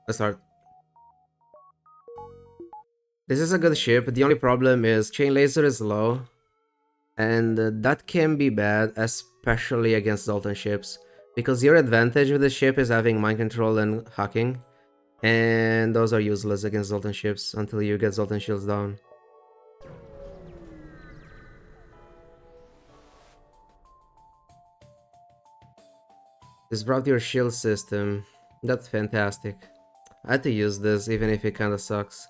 Let's start. This is a good ship. The only problem is chain laser is low, and that can be bad, especially against Zoltan ships, because your advantage with the ship is having mind control and hacking, and those are useless against Zoltan ships until you get Zoltan shields down. Disrupt your shield system. That's fantastic. I had to use this even if it kinda sucks.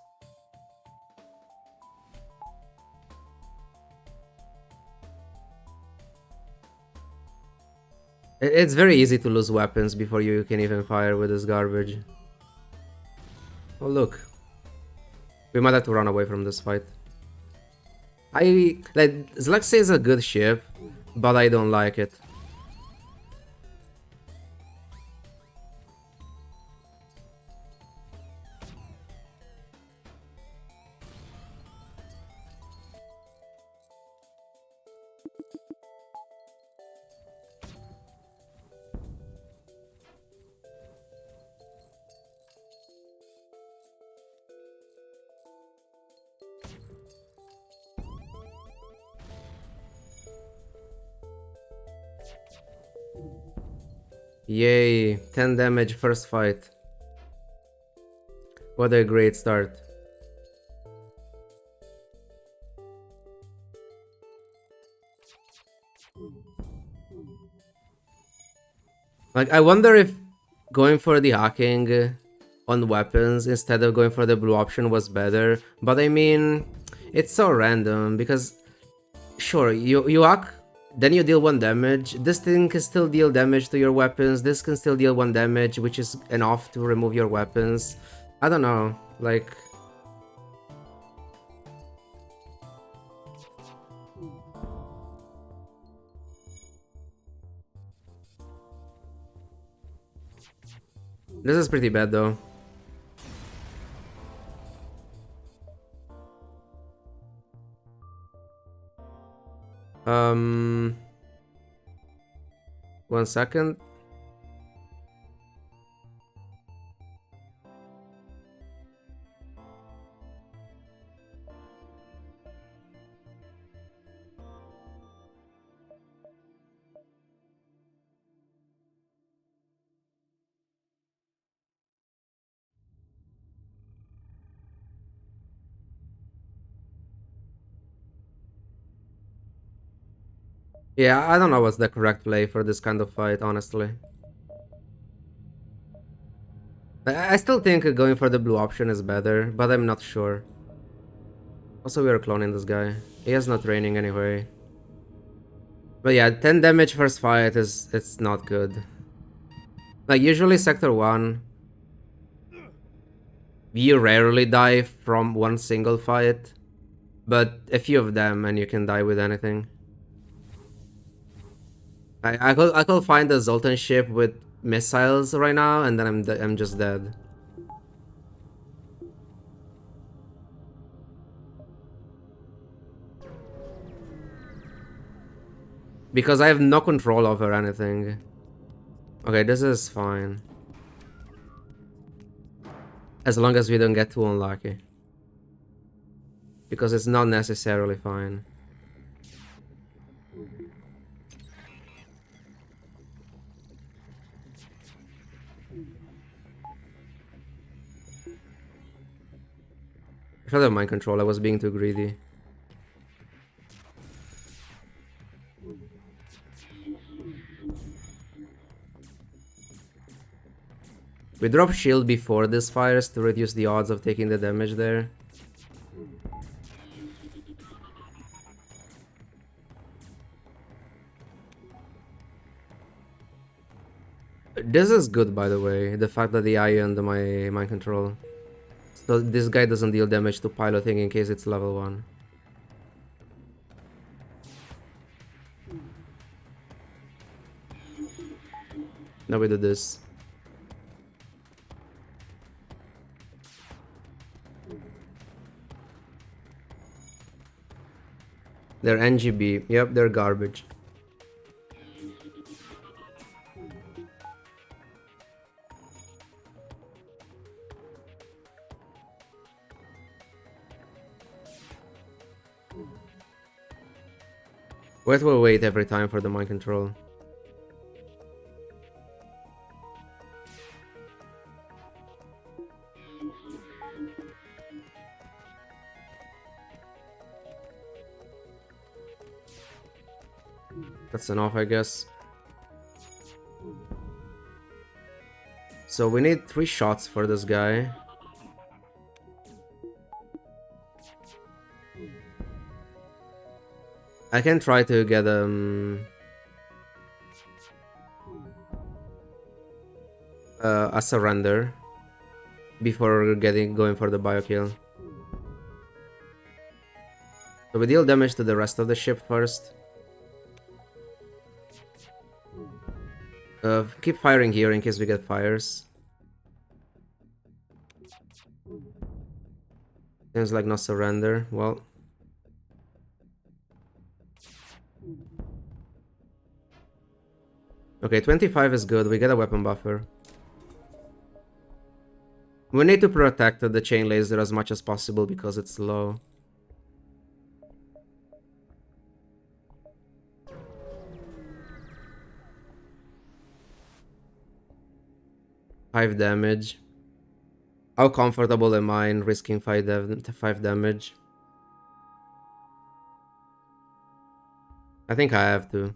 It's very easy to lose weapons before you can even fire with this garbage. Oh look. We might have to run away from this fight. Slug C is a good ship, but I don't like it. Yay, 10 damage first fight. What a great start. Like, I wonder if going for the hacking on weapons instead of going for the blue option was better. But I mean, it's so random because, sure, you hack, then you deal 1 damage. This thing can still deal damage to your weapons. This can still deal 1 damage, which is enough to remove your weapons. I don't know, like... This is pretty bad though. Um... 1 second. Yeah, I don't know what's the correct play for this kind of fight, honestly. I still think going for the blue option is better, but I'm not sure. Also, we are cloning this guy. He has no training anyway. But yeah, 10 damage first fight it's not good. Like, usually Sector 1, you rarely die from one single fight, but a few of them and you can die with anything. I could find a Zoltan ship with missiles right now, and then I'm just dead. Because I have no control over anything. Okay, this is fine. As long as we don't get too unlucky. Because it's not necessarily fine. I should have mind control, I was being too greedy. We drop shield before this fires to reduce the odds of taking the damage there. This is good, by the way, the fact that the eye under my mind control. So this guy doesn't deal damage to piloting in case it's level 1. Now we do this. They're NGB. Yep, they're garbage. Wait, we'll wait every time for the mind control. That's enough, I guess. So we need 3 shots for this guy. I can try to get a surrender before going for the bio kill. So we deal damage to the rest of the ship first. Keep firing here in case we get fires. Seems like no surrender. Well. Okay, 25 is good. We get a weapon buffer. We need to protect the chain laser as much as possible because it's low. Five damage. How comfortable am I in risking 5 damage? I think I have to.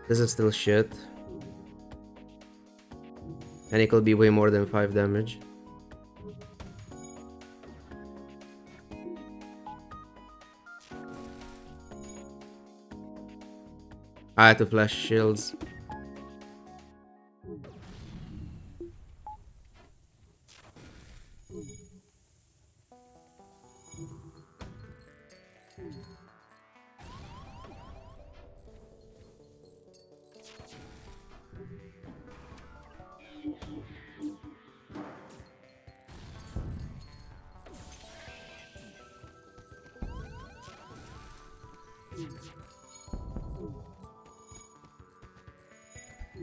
This is still shit. And it could be way more than 5 damage. I had to flash shields.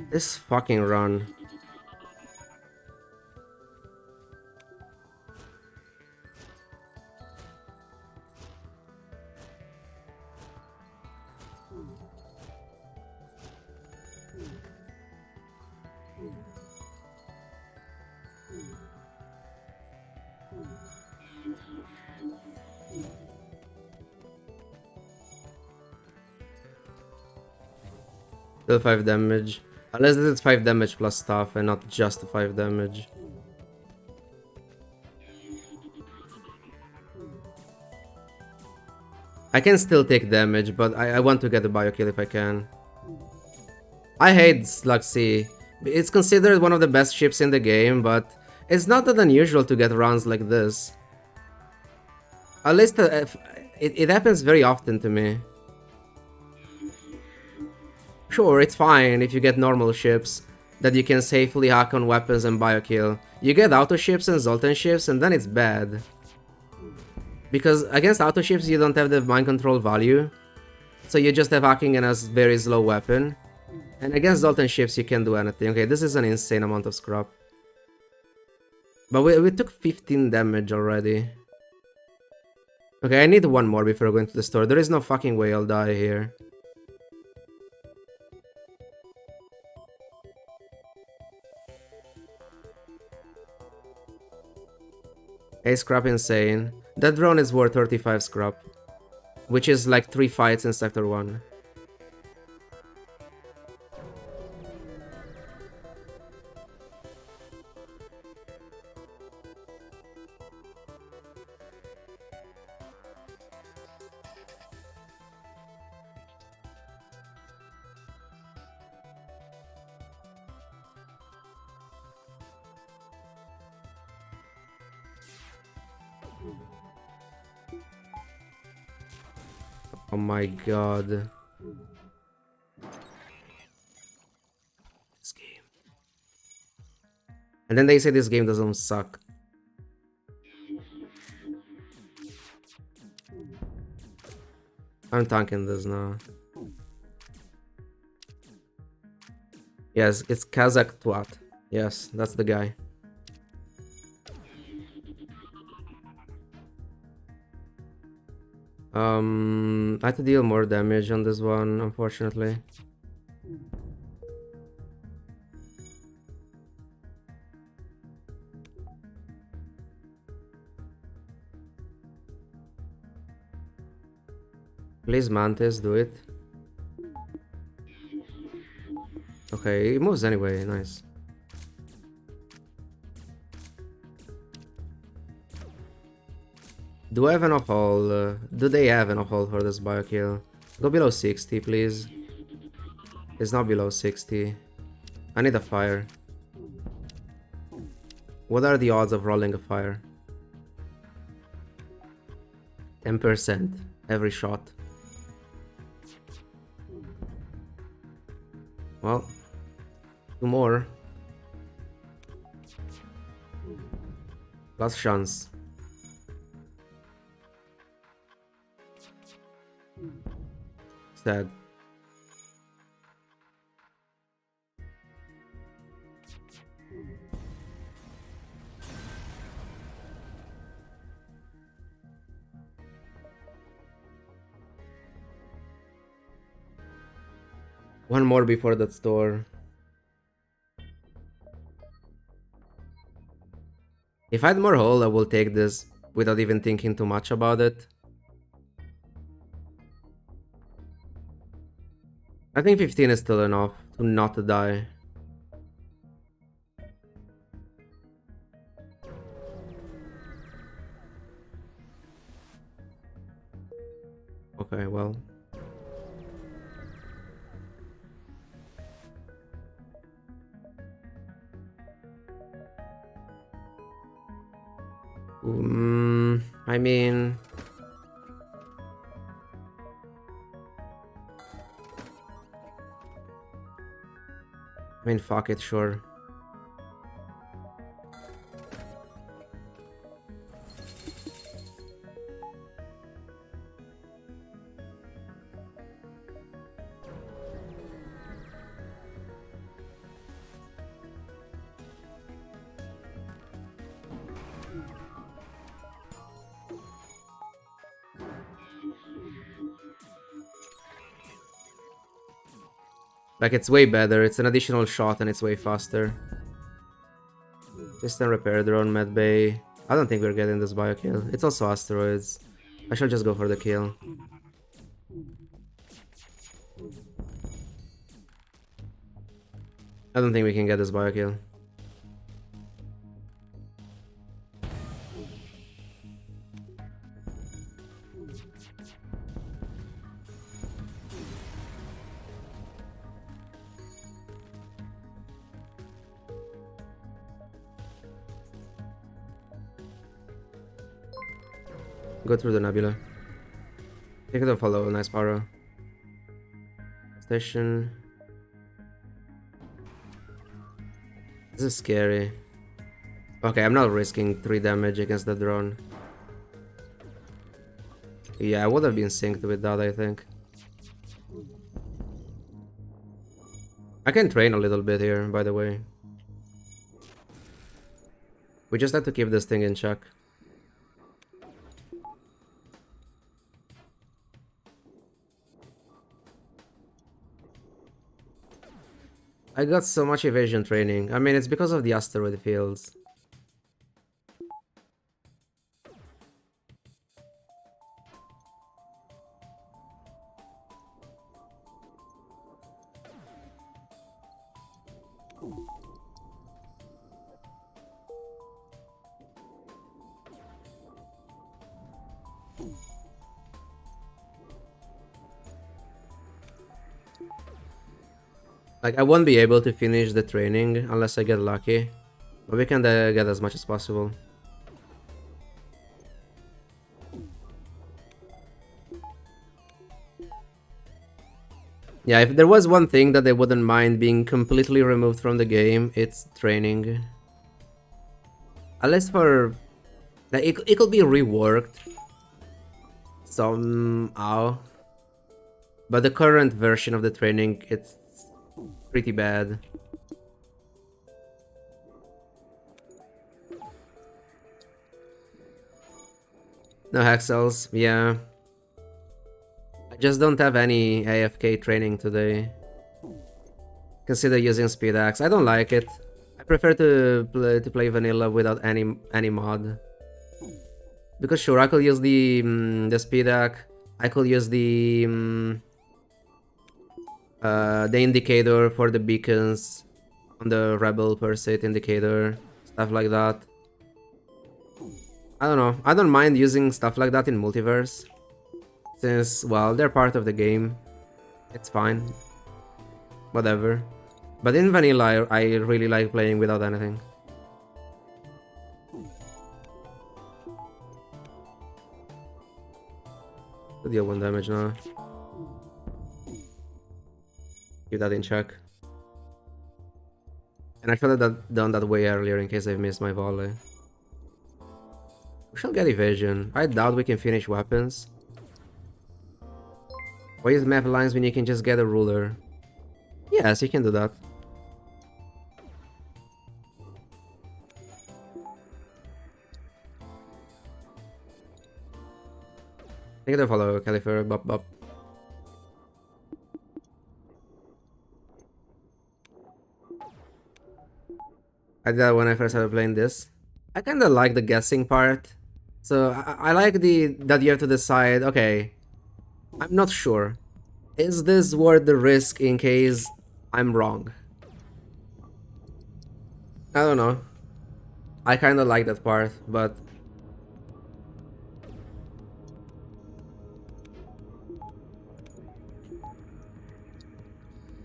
This fucking run. Still 5 damage. Unless this is 5 damage plus stuff and not just 5 damage. I can still take damage, but I want to get a bio kill if I can. I hate Slug C. It's considered one of the best ships in the game, but it's not that unusual to get runs like this. At least it happens very often to me. Sure, it's fine if you get normal ships that you can safely hack on weapons and bio kill. You get auto ships and Zoltan ships and then it's bad. Because against auto ships you don't have the mind control value. So you just have hacking and a very slow weapon. And against Zoltan ships you can't do anything. Okay, this is an insane amount of scrap. But we took 15 damage already. Okay, I need one more before going to the store. There is no fucking way I'll die here. Hey, scrap insane. That drone is worth 35 scrap. Which is like 3 fights in Sector 1. Oh my god. This game. And then they say this game doesn't suck. I'm tanking this now. Yes, it's Kazakh Twat. Yes, that's the guy. I had to deal more damage on this one, unfortunately. Please, Mantis, do it. Okay, it moves anyway, nice. Do I have enough hull? Do they have enough hull for this bio kill? Go below 60, please. It's not below 60. I need a fire. What are the odds of rolling a fire? 10% every shot. Well, 2 more. Last chance. Sad. One more before that store. If I had more hull, I will take this without even thinking too much about it. I think 15 is still enough to not die. Okay, well. I mean... fuck it, sure. Like, it's way better. It's an additional shot and it's way faster. Distant repair drone, med bay. I don't think we're getting this bio kill. It's also asteroids. I shall just go for the kill. I don't think we can get this bio kill. Go through the nebula. Take it or follow. Nice power. Station. This is scary. Okay, I'm not risking 3 damage against the drone. Yeah, I would have been synced with that, I think. I can train a little bit here, by the way. We just have to keep this thing in check. I got so much evasion training. I mean, it's because of the asteroid fields. Like, I won't be able to finish the training unless I get lucky. But we can get as much as possible. Yeah, if there was one thing that I wouldn't mind being completely removed from the game, it's training. At least for... Like, it could be reworked somehow. But the current version of the training, it's pretty bad. No hack cells, yeah. I just don't have any AFK training today. Consider using speed axe. I don't like it. I prefer to play vanilla without any mod. Because sure, I could use the speed axe. I could use the indicator for the beacons on the rebel per se indicator, stuff like that. I don't know. I don't mind using stuff like that in multiverse, since, well, they're part of the game. It's fine. Whatever. But in vanilla, I really like playing without anything. To deal 1 damage now. Keep that in check. And I should have done that way earlier in case I missed my volley. We shall get evasion. I doubt we can finish weapons. Why use map lines when you can just get a ruler? Yes, you can do that. Take the follow, Califer, bop bop. I did that when I first started playing this. I kinda like the guessing part. So I like that you have to decide, okay, I'm not sure. Is this worth the risk in case I'm wrong? I don't know. I kinda like that part, but...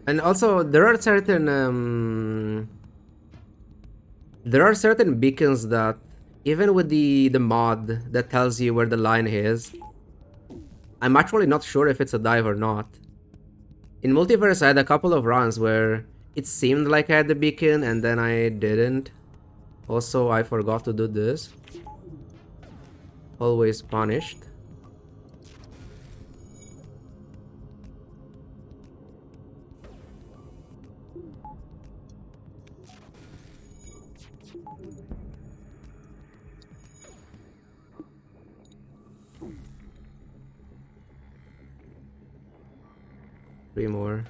And also, there are certain beacons that, even with the mod that tells you where the line is, I'm actually not sure if it's a dive or not. In Multiverse, I had a couple of runs where it seemed like I had the beacon and then I didn't. Also, I forgot to do this. Always punished. Three more.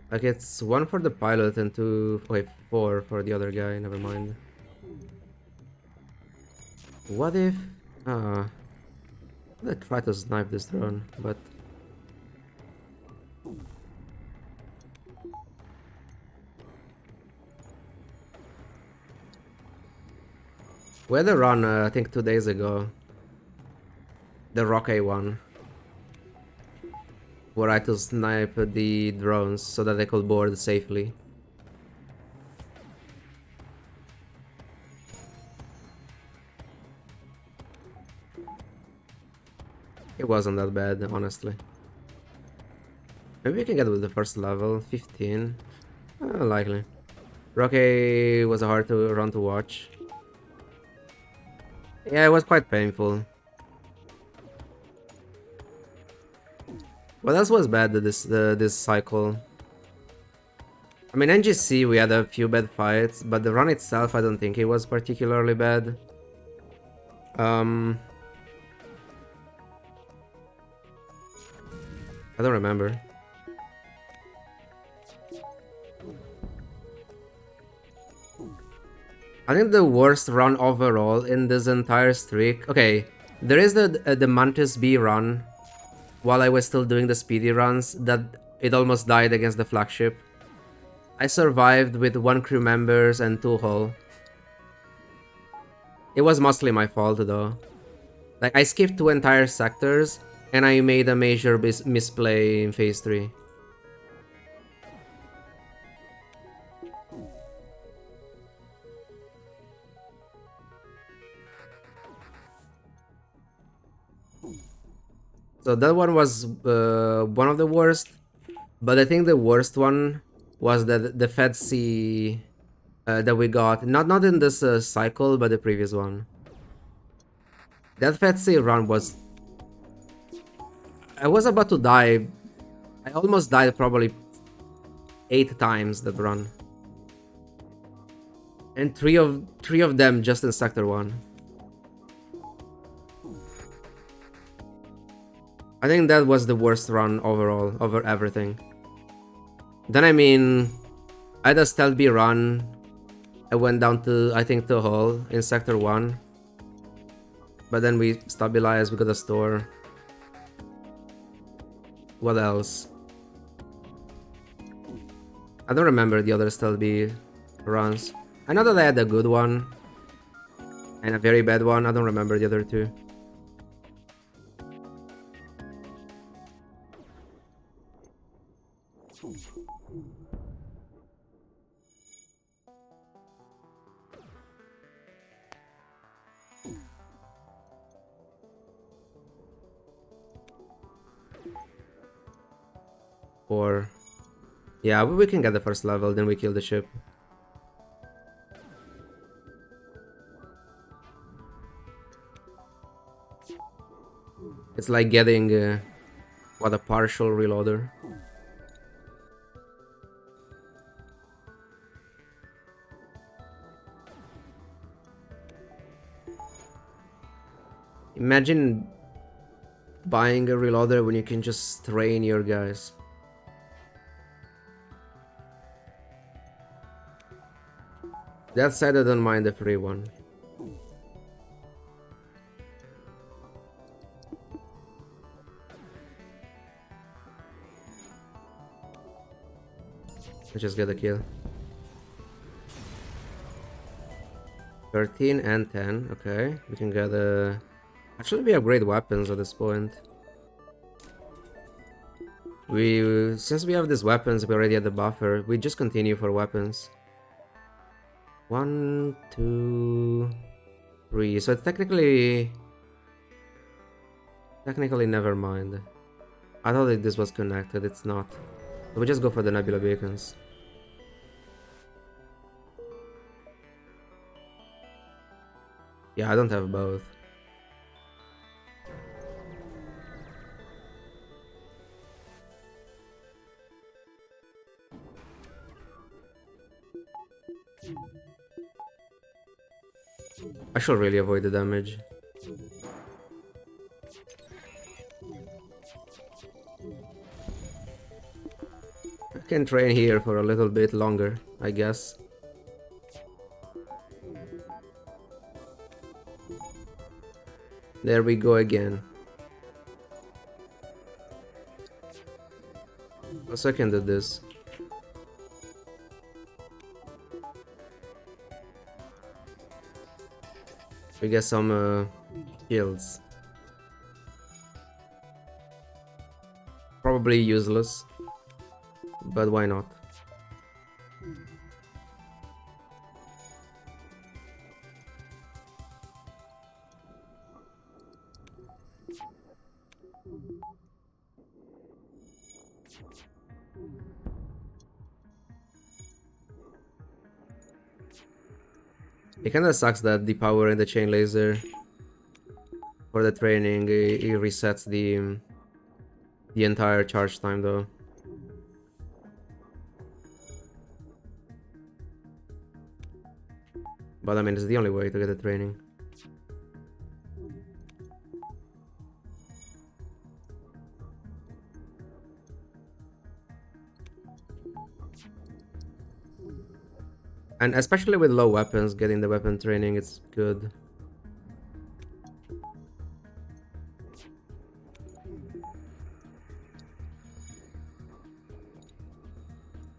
Like, it's 1 for the pilot and 2... Wait, 4 for the other guy, never mind. What if... I'd try to snipe this drone, but... We had a run, I think 2 days ago. The Rocky one. Where I had to snipe the drones so that they could board safely. It wasn't that bad, honestly. Maybe we can get with the first level, 15. Likely. Rocky was a hard to run to watch. Yeah, it was quite painful. What else was bad this cycle? I mean, NGC we had a few bad fights, but the run itself I don't think it was particularly bad. I don't remember. I think the worst run overall in this entire streak... Okay, there is the Mantis B run while I was still doing the speedy runs that it almost died against the Flagship. I survived with 1 crew members and 2 hull. It was mostly my fault though. Like, I skipped 2 entire sectors and I made a major misplay in phase 3. So that one was one of the worst, but I think the worst one was the Fed C that we got. Not in this cycle, but the previous one. That Fed C run was... I was about to die. I almost died probably 8 times that run. And three of them just in Sector 1. I think that was the worst run overall, over everything. Then I mean, I had a stealth B run. I went down to, I think, to Hull in Sector 1. But then we stabilized, we got a store. What else? I don't remember the other stealth B runs. I know that I had a good one and a very bad one. I don't remember the other two. Or yeah, we can get the first level, then we kill the ship. It's like getting a partial reloader. Imagine buying a reloader when you can just train your guys. That side I don't mind the free one. Let's just get a kill. 13 and 10, okay. We can get a... Actually, we upgrade weapons at this point. Since we have these weapons, we already had the buffer. We just continue for weapons. 1, 2, 3. So technically never mind. I thought that this was connected. It's not. So we just go for the nebula beacons. Yeah, I don't have both. I should really avoid the damage. I can train here for a little bit longer, I guess. There we go again. Also, I can do this. We get some shields. Probably useless, but why not? It kinda sucks that the power in the chain laser for the training, it resets the entire charge time though. But I mean, it's the only way to get the training. And especially with low weapons, getting the weapon training, it's good.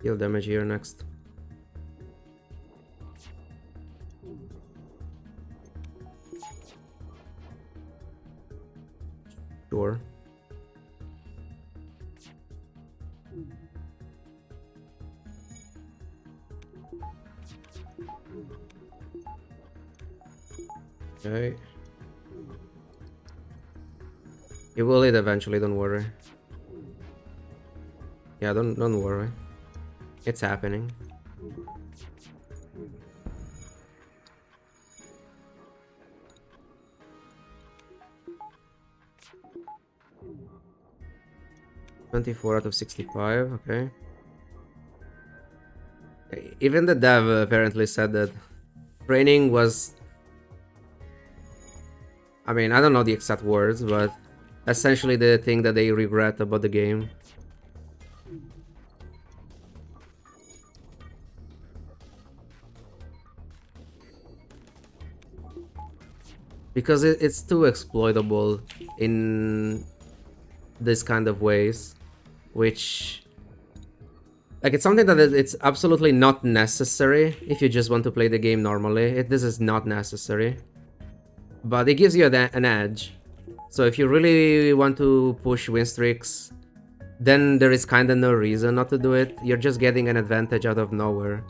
Deal damage here next. Sure. Okay. You will hit eventually, don't worry. Yeah, don't worry. It's happening. "24 out of 65, okay. Even the dev apparently said that training was... I mean, I don't know the exact words, but essentially the thing that they regret about the game. Because it's too exploitable in this kind of ways, which... Like, it's something that it's absolutely not necessary if you just want to play the game normally. This is not necessary. But it gives you an edge. So if you really want to push win streaks, then there is kinda no reason not to do it. You're just getting an advantage out of nowhere.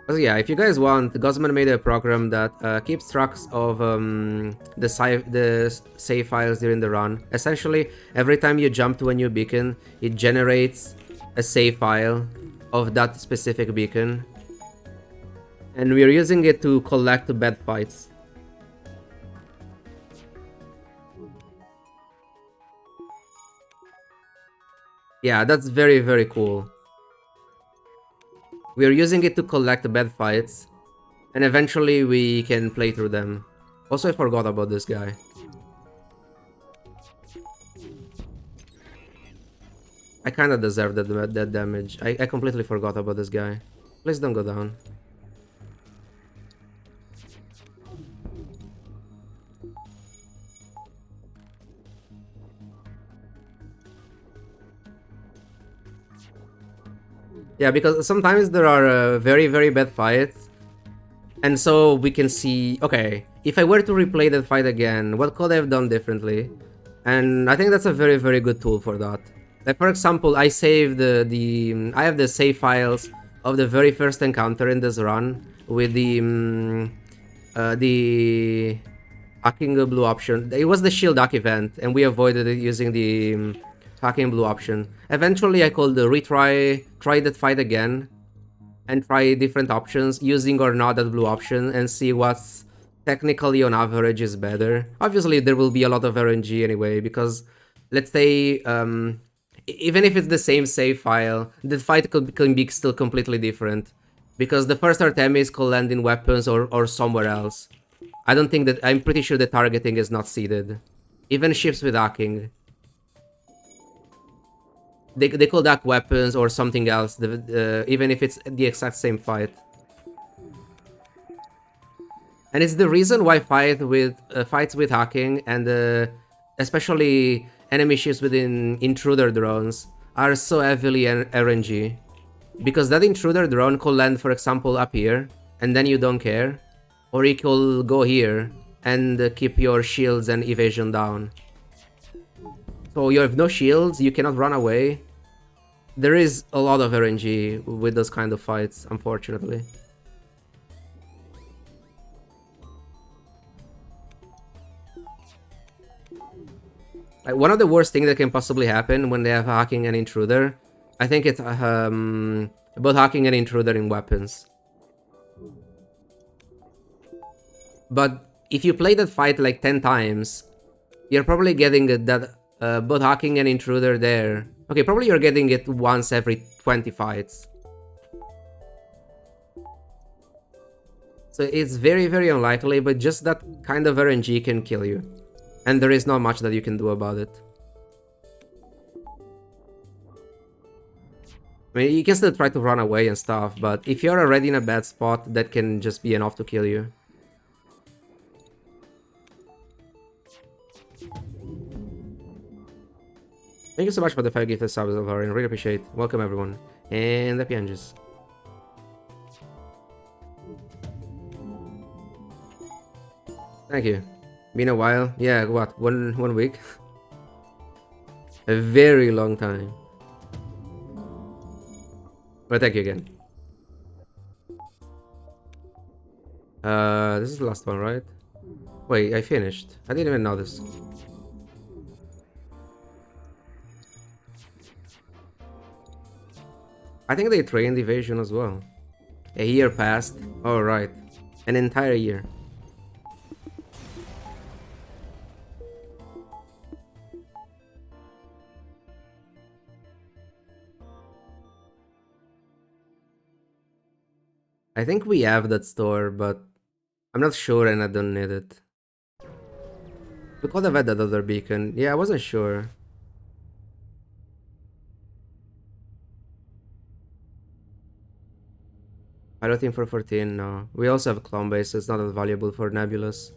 So yeah, if you guys want, Guzman made a program that keeps tracks of the save files during the run. Essentially, every time you jump to a new beacon, it generates a save file of that specific beacon. And we're using it to collect bad fights. Yeah, that's very, very cool. We're using it to collect bad fights, and eventually we can play through them. Also, I forgot about this guy. I kinda deserve that damage. I completely forgot about this guy. Please don't go down. Yeah, because sometimes there are very, very bad fights. And so we can see, okay, if I were to replay that fight again, what could I have done differently? And I think that's a very, very good tool for that. Like, for example, I saved I have the save files of the very first encounter in this run with the hacking blue option. It was the shield hack event, and we avoided it using the hacking blue option. Eventually, I could try that fight again, and try different options, using or not that blue option, and see what's technically on average is better. Obviously, there will be a lot of RNG anyway, because let's say, even if it's the same save file, the fight can be still completely different. Because the first Artemis could land in weapons or somewhere else. I'm pretty sure the targeting is not seeded. Even ships with hacking. They could hack weapons or something else, even if it's the exact same fight. And it's the reason why fights with hacking and especially enemy ships within intruder drones are so heavily RNG. Because that intruder drone could land, for example, up here, and then you don't care. Or it could go here and keep your shields and evasion down. So you have no shields, you cannot run away. There is a lot of RNG with those kind of fights, unfortunately. Like, one of the worst things that can possibly happen when they have hacking an intruder, I think it's about hacking an intruder in weapons. But if you play that fight like 10 times, you're probably getting that both hacking and intruder there. Okay, probably you're getting it once every 20 fights. So it's very, very unlikely, but just that kind of RNG can kill you. And there is not much that you can do about it. I mean, you can still try to run away and stuff, but if you're already in a bad spot, that can just be enough to kill you. Thank you so much for the 5 gifted subs, Alvarian. Really appreciate it. Welcome, everyone. And happy Anges. Thank you. Been a while. Yeah, what? One week? A very long time. But thank you again. This is the last one, right? Wait, I finished. I didn't even notice. I think they trained evasion as well. A year passed. Oh, right. An entire year. I think we have that store, but I'm not sure and I don't need it. We could have had that other beacon. Yeah, I wasn't sure. Piloting for 14, no. We also have clone base, so it's not that valuable for Nebulous.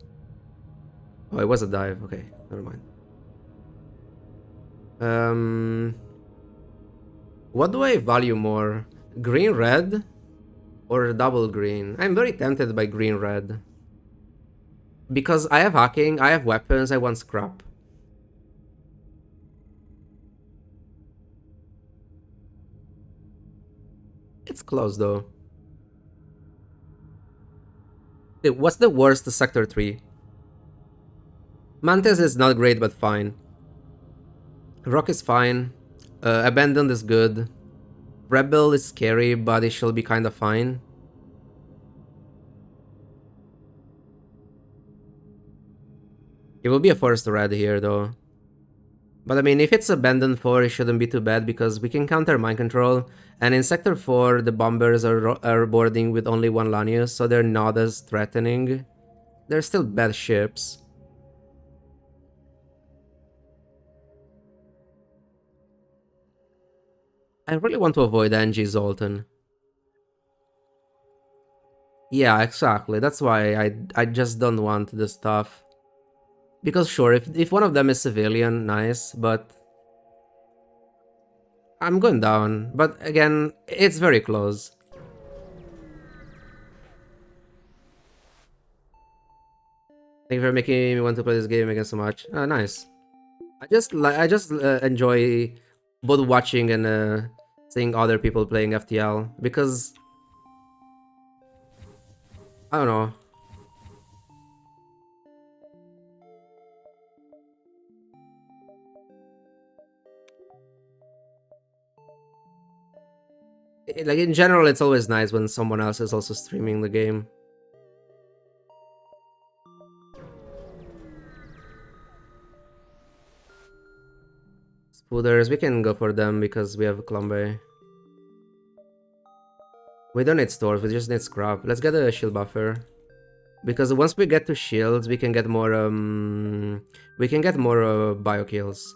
Oh, it was a dive. Okay, never mind. Um, what do I value more? Green red or double green? I'm very tempted by green red. Because I have hacking, I have weapons, I want scrap. It's close though. What's the worst sector 3? Mantis is not great but fine. Rock is fine. Abandoned is good. Rebel is scary, but it should be kinda fine. It will be a first red here though. But I mean, if it's Abandoned 4, it shouldn't be too bad because we can counter Mind Control. And in Sector 4, the bombers are boarding with only one Lanius, so they're not as threatening. They're still bad ships. I really want to avoid NG Zoltan. Yeah, exactly. That's why I just don't want this stuff. Because sure, if one of them is civilian, nice, but I'm going down. But again, it's very close. Thank you for making me want to play this game again so much. Oh, nice. I just enjoy both watching and seeing other people playing FTL because I don't know. Like in general, it's always nice when someone else is also streaming the game. Spooders, we can go for them because we have Klombe. We don't need stores, we just need scrap. Let's get a shield buffer. Because once we get to shields, we can get more bio kills.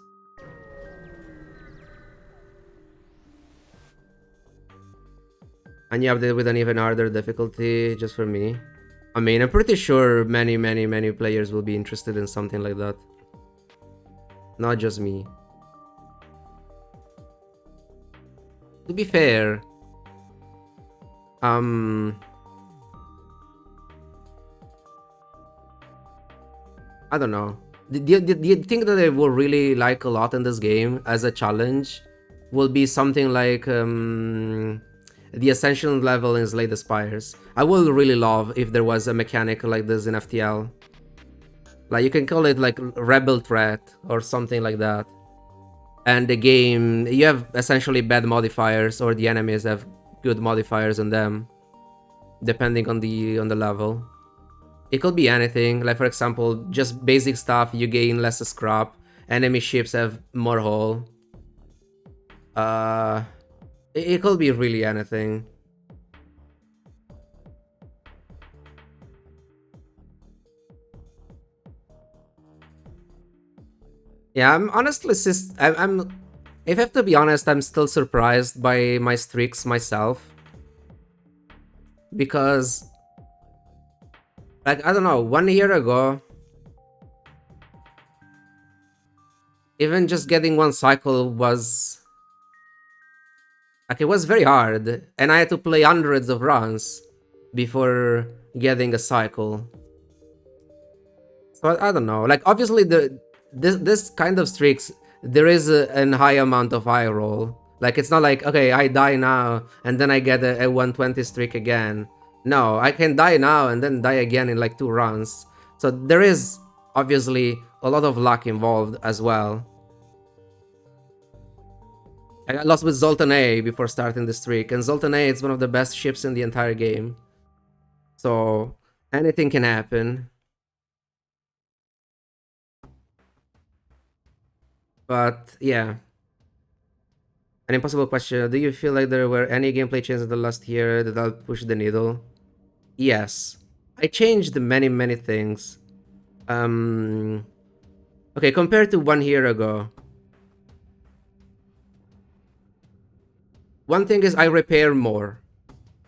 And you update with an even harder difficulty just for me. I mean, I'm pretty sure many players will be interested in something like that. Not just me. To be fair, I don't know. Do you think that I will really like a lot in this game as a challenge? Will be something like the Ascension level in Slay the Spires. I would really love if there was a mechanic like this in FTL. Like you can call it like Rebel Threat or something like that. And the game, you have essentially bad modifiers, or the enemies have good modifiers on them, depending on the level. It could be anything, like for example, just basic stuff, you gain less scrap, enemy ships have more hull. It could be really anything. Yeah, I'm honestly, I'm if I have to be honest, I'm still surprised by my streaks myself. Because, like, I don't know, 1 year ago, even just getting one cycle was, like, it was very hard. And I had to play hundreds of runs before getting a cycle. So I don't know. Like, obviously, this kind of streaks, there is an high amount of eye roll. Like, it's not like, okay, I die now and then I get a 120 streak again. No, I can die now and then die again in like 2 runs. So there is obviously a lot of luck involved as well. I got lost with Zoltan A before starting the streak, and Zoltan A is one of the best ships in the entire game. So anything can happen. But yeah. An impossible question. Do you feel like there were any gameplay changes in the last year that will push the needle? Yes, I changed many things. Um, okay, compared to 1 year ago, one thing is I repair more.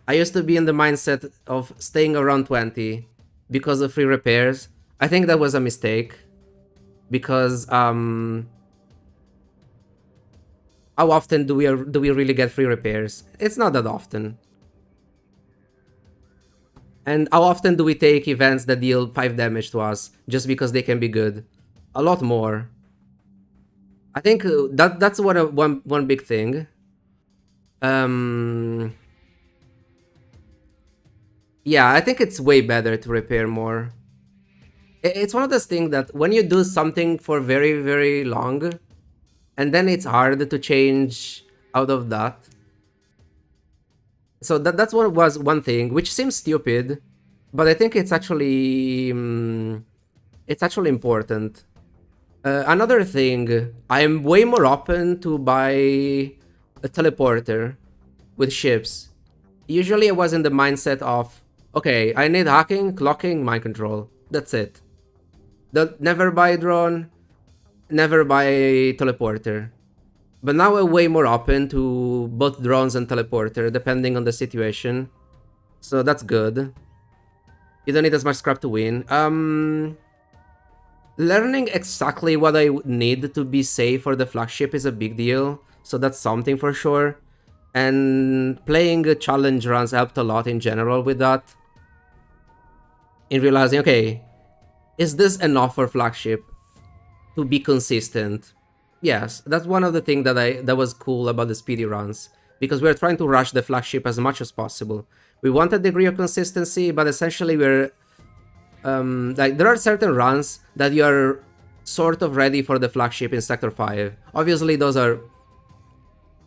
I used to be in the mindset of staying around 20 because of free repairs. I think that was a mistake because how often do we really get free repairs? It's not that often. And how often do we take events that deal 5 damage to us just because they can be good? A lot more. I think that's one big thing. Um, yeah, I think it's way better to repair more. It's one of those things that when you do something for very long, and then it's hard to change out of that. So that's what was one thing, which seems stupid, but I think it's actually important. Another thing, I'm way more open to buy a teleporter with ships. Usually, I was in the mindset of, okay, I need hacking, clocking, mind control. That's it. Never buy drone, never buy teleporter. But now I'm way more open to both drones and teleporter, depending on the situation. So that's good. You don't need as much scrap to win. Learning exactly what I need to be safe for the flagship is a big deal. So that's something for sure. And playing challenge runs helped a lot in general with that. In realizing, okay, is this enough for flagship to be consistent? Yes, that's one of the things that was cool about the speedy runs, because we're trying to rush the flagship as much as possible. We want a degree of consistency, but essentially we're like there are certain runs that you are sort of ready for the flagship in Sector 5. Obviously, those are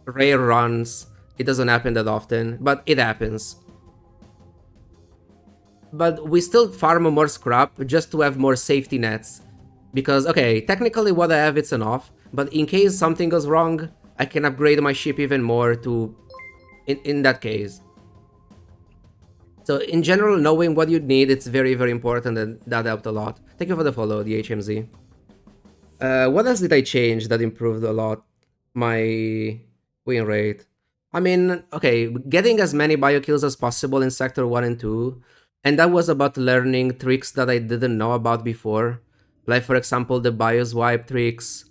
rare runs. It doesn't happen that often, but it happens. But we still farm more scrap just to have more safety nets. Because, okay, technically what I have it's enough, but in case something goes wrong, I can upgrade my ship even more to... in that case. So in general, knowing what you need, it's very important, and that helped a lot. Thank you for the follow, the HMZ. What else did I change that improved a lot my win rate? I mean, okay, getting as many bio kills as possible in Sector 1 and 2, and that was about learning tricks that I didn't know about before. Like, for example, the bios wipe tricks,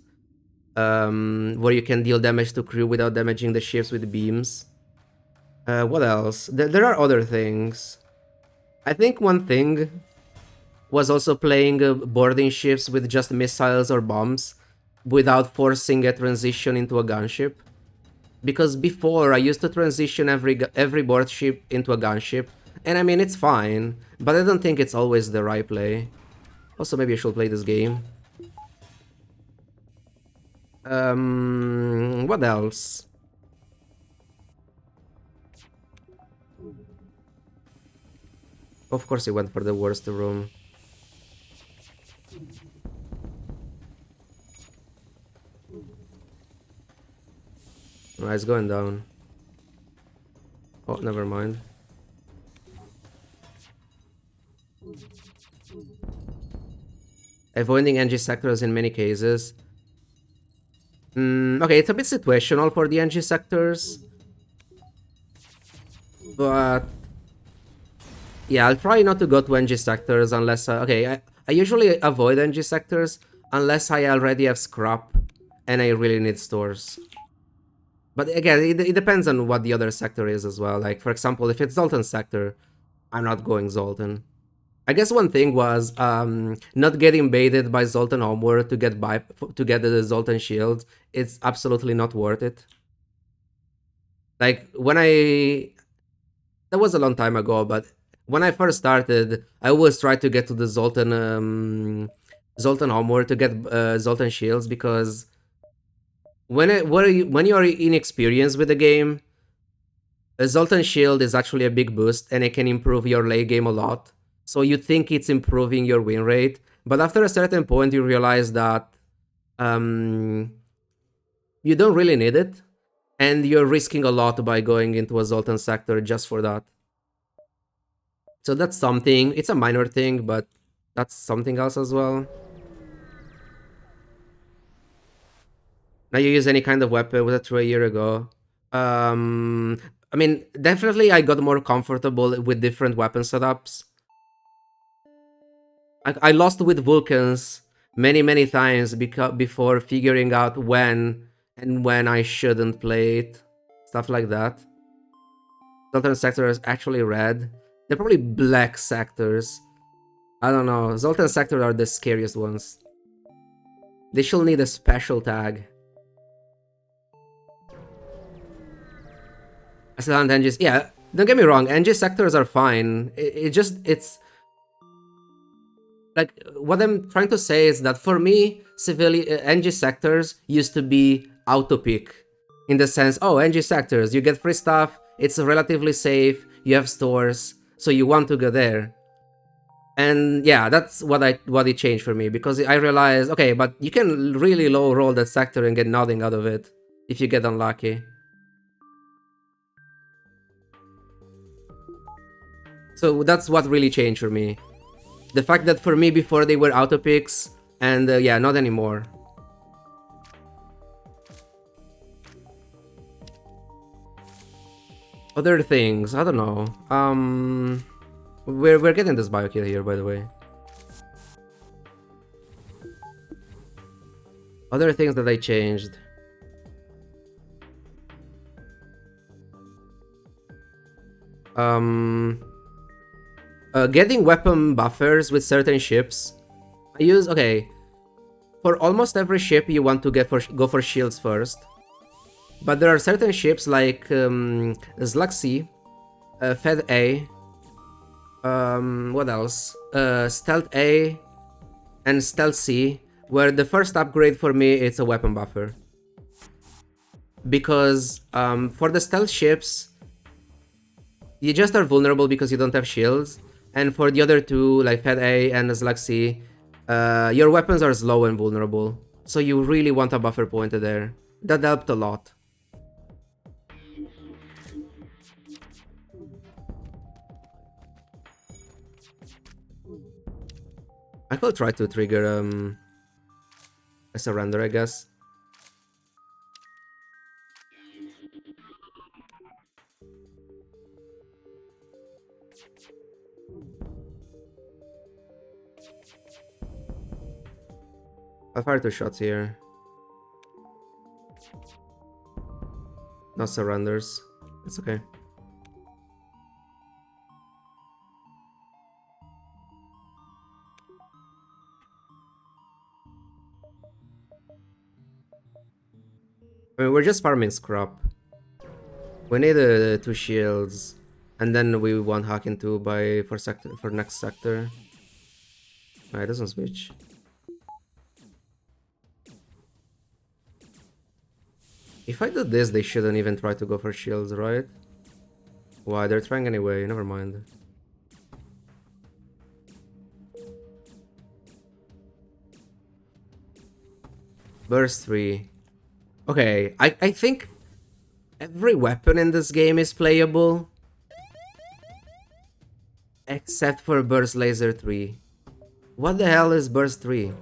where you can deal damage to crew without damaging the ships with beams. What else? There are other things. I think one thing was also playing boarding ships with just missiles or bombs without forcing a transition into a gunship. Because before I used to transition every board ship into a gunship, and I mean it's fine, but I don't think it's always the right play. Also, maybe I should play this game. What else? Of course, he went for the worst room. Oh, it's going down. Oh, never mind. Avoiding NG sectors in many cases. Okay, it's a bit situational for the NG sectors. But yeah, I'll try not to go to NG sectors unless... okay, I usually avoid NG sectors unless I already have scrap and I really need stores. But again, it depends on what the other sector is as well. Like, for example, if it's Zoltan sector, I'm not going Zoltan. I guess one thing was not getting baited by Zoltan Homeward to get the Zoltan shield. It's absolutely not worth it. Like, when I... that was a long time ago, but when I first started, I always tried to get to the Zoltan Homeward to get Zoltan shields, because when you are inexperienced with the game, a Zoltan shield is actually a big boost, and it can improve your late game a lot. So you think it's improving your win rate, but after a certain point, you realize that you don't really need it, and you're risking a lot by going into a Zoltan sector just for that. So that's something. It's a minor thing, but that's something else as well. Now you use any kind of weapon. Was that true a year ago? I mean, definitely I got more comfortable with different weapon setups. I lost with Vulcans many times before figuring out when I shouldn't play it. Stuff like that. Zoltan sector is actually red. They're probably black sectors. I don't know. Zoltan sector are the scariest ones. They should need a special tag. Ascendant NGs, yeah. Don't get me wrong. NG sectors are fine. It's like what I'm trying to say is that for me, civilian NG sectors used to be auto pick, in the sense, oh, NG sectors, you get free stuff. It's relatively safe. You have stores, so you want to go there. And yeah, that's what it changed for me, because I realized, okay, but you can really low roll that sector and get nothing out of it if you get unlucky. So that's what really changed for me. The fact that for me before they were auto picks, and yeah, not anymore. Other things, I don't know. We're getting this biokit here, by the way. Other things that I changed. Getting weapon buffers with certain ships. I use, okay, for almost every ship you want to go for shields first. But there are certain ships like Slug C, Fed A, what else? Stealth A and Stealth C, where the first upgrade for me is a weapon buffer. Because for the stealth ships, you just are vulnerable because you don't have shields. And for the other two, like Fed A and Slug C, your weapons are slow and vulnerable. So you really want a buffer pointed there. That helped a lot. I could try to trigger a surrender, I guess. I'll fire 2 shots here. No surrenders. It's okay. I mean, we're just farming scrap. We need 2 shields, and then we want hacking 2 for next sector. No, it doesn't switch. If I do this, they shouldn't even try to go for shields, right? Why? They're trying anyway. Never mind. Burst 3. Okay, I think every weapon in this game is playable. Except for Burst Laser 3. What the hell is Burst 3?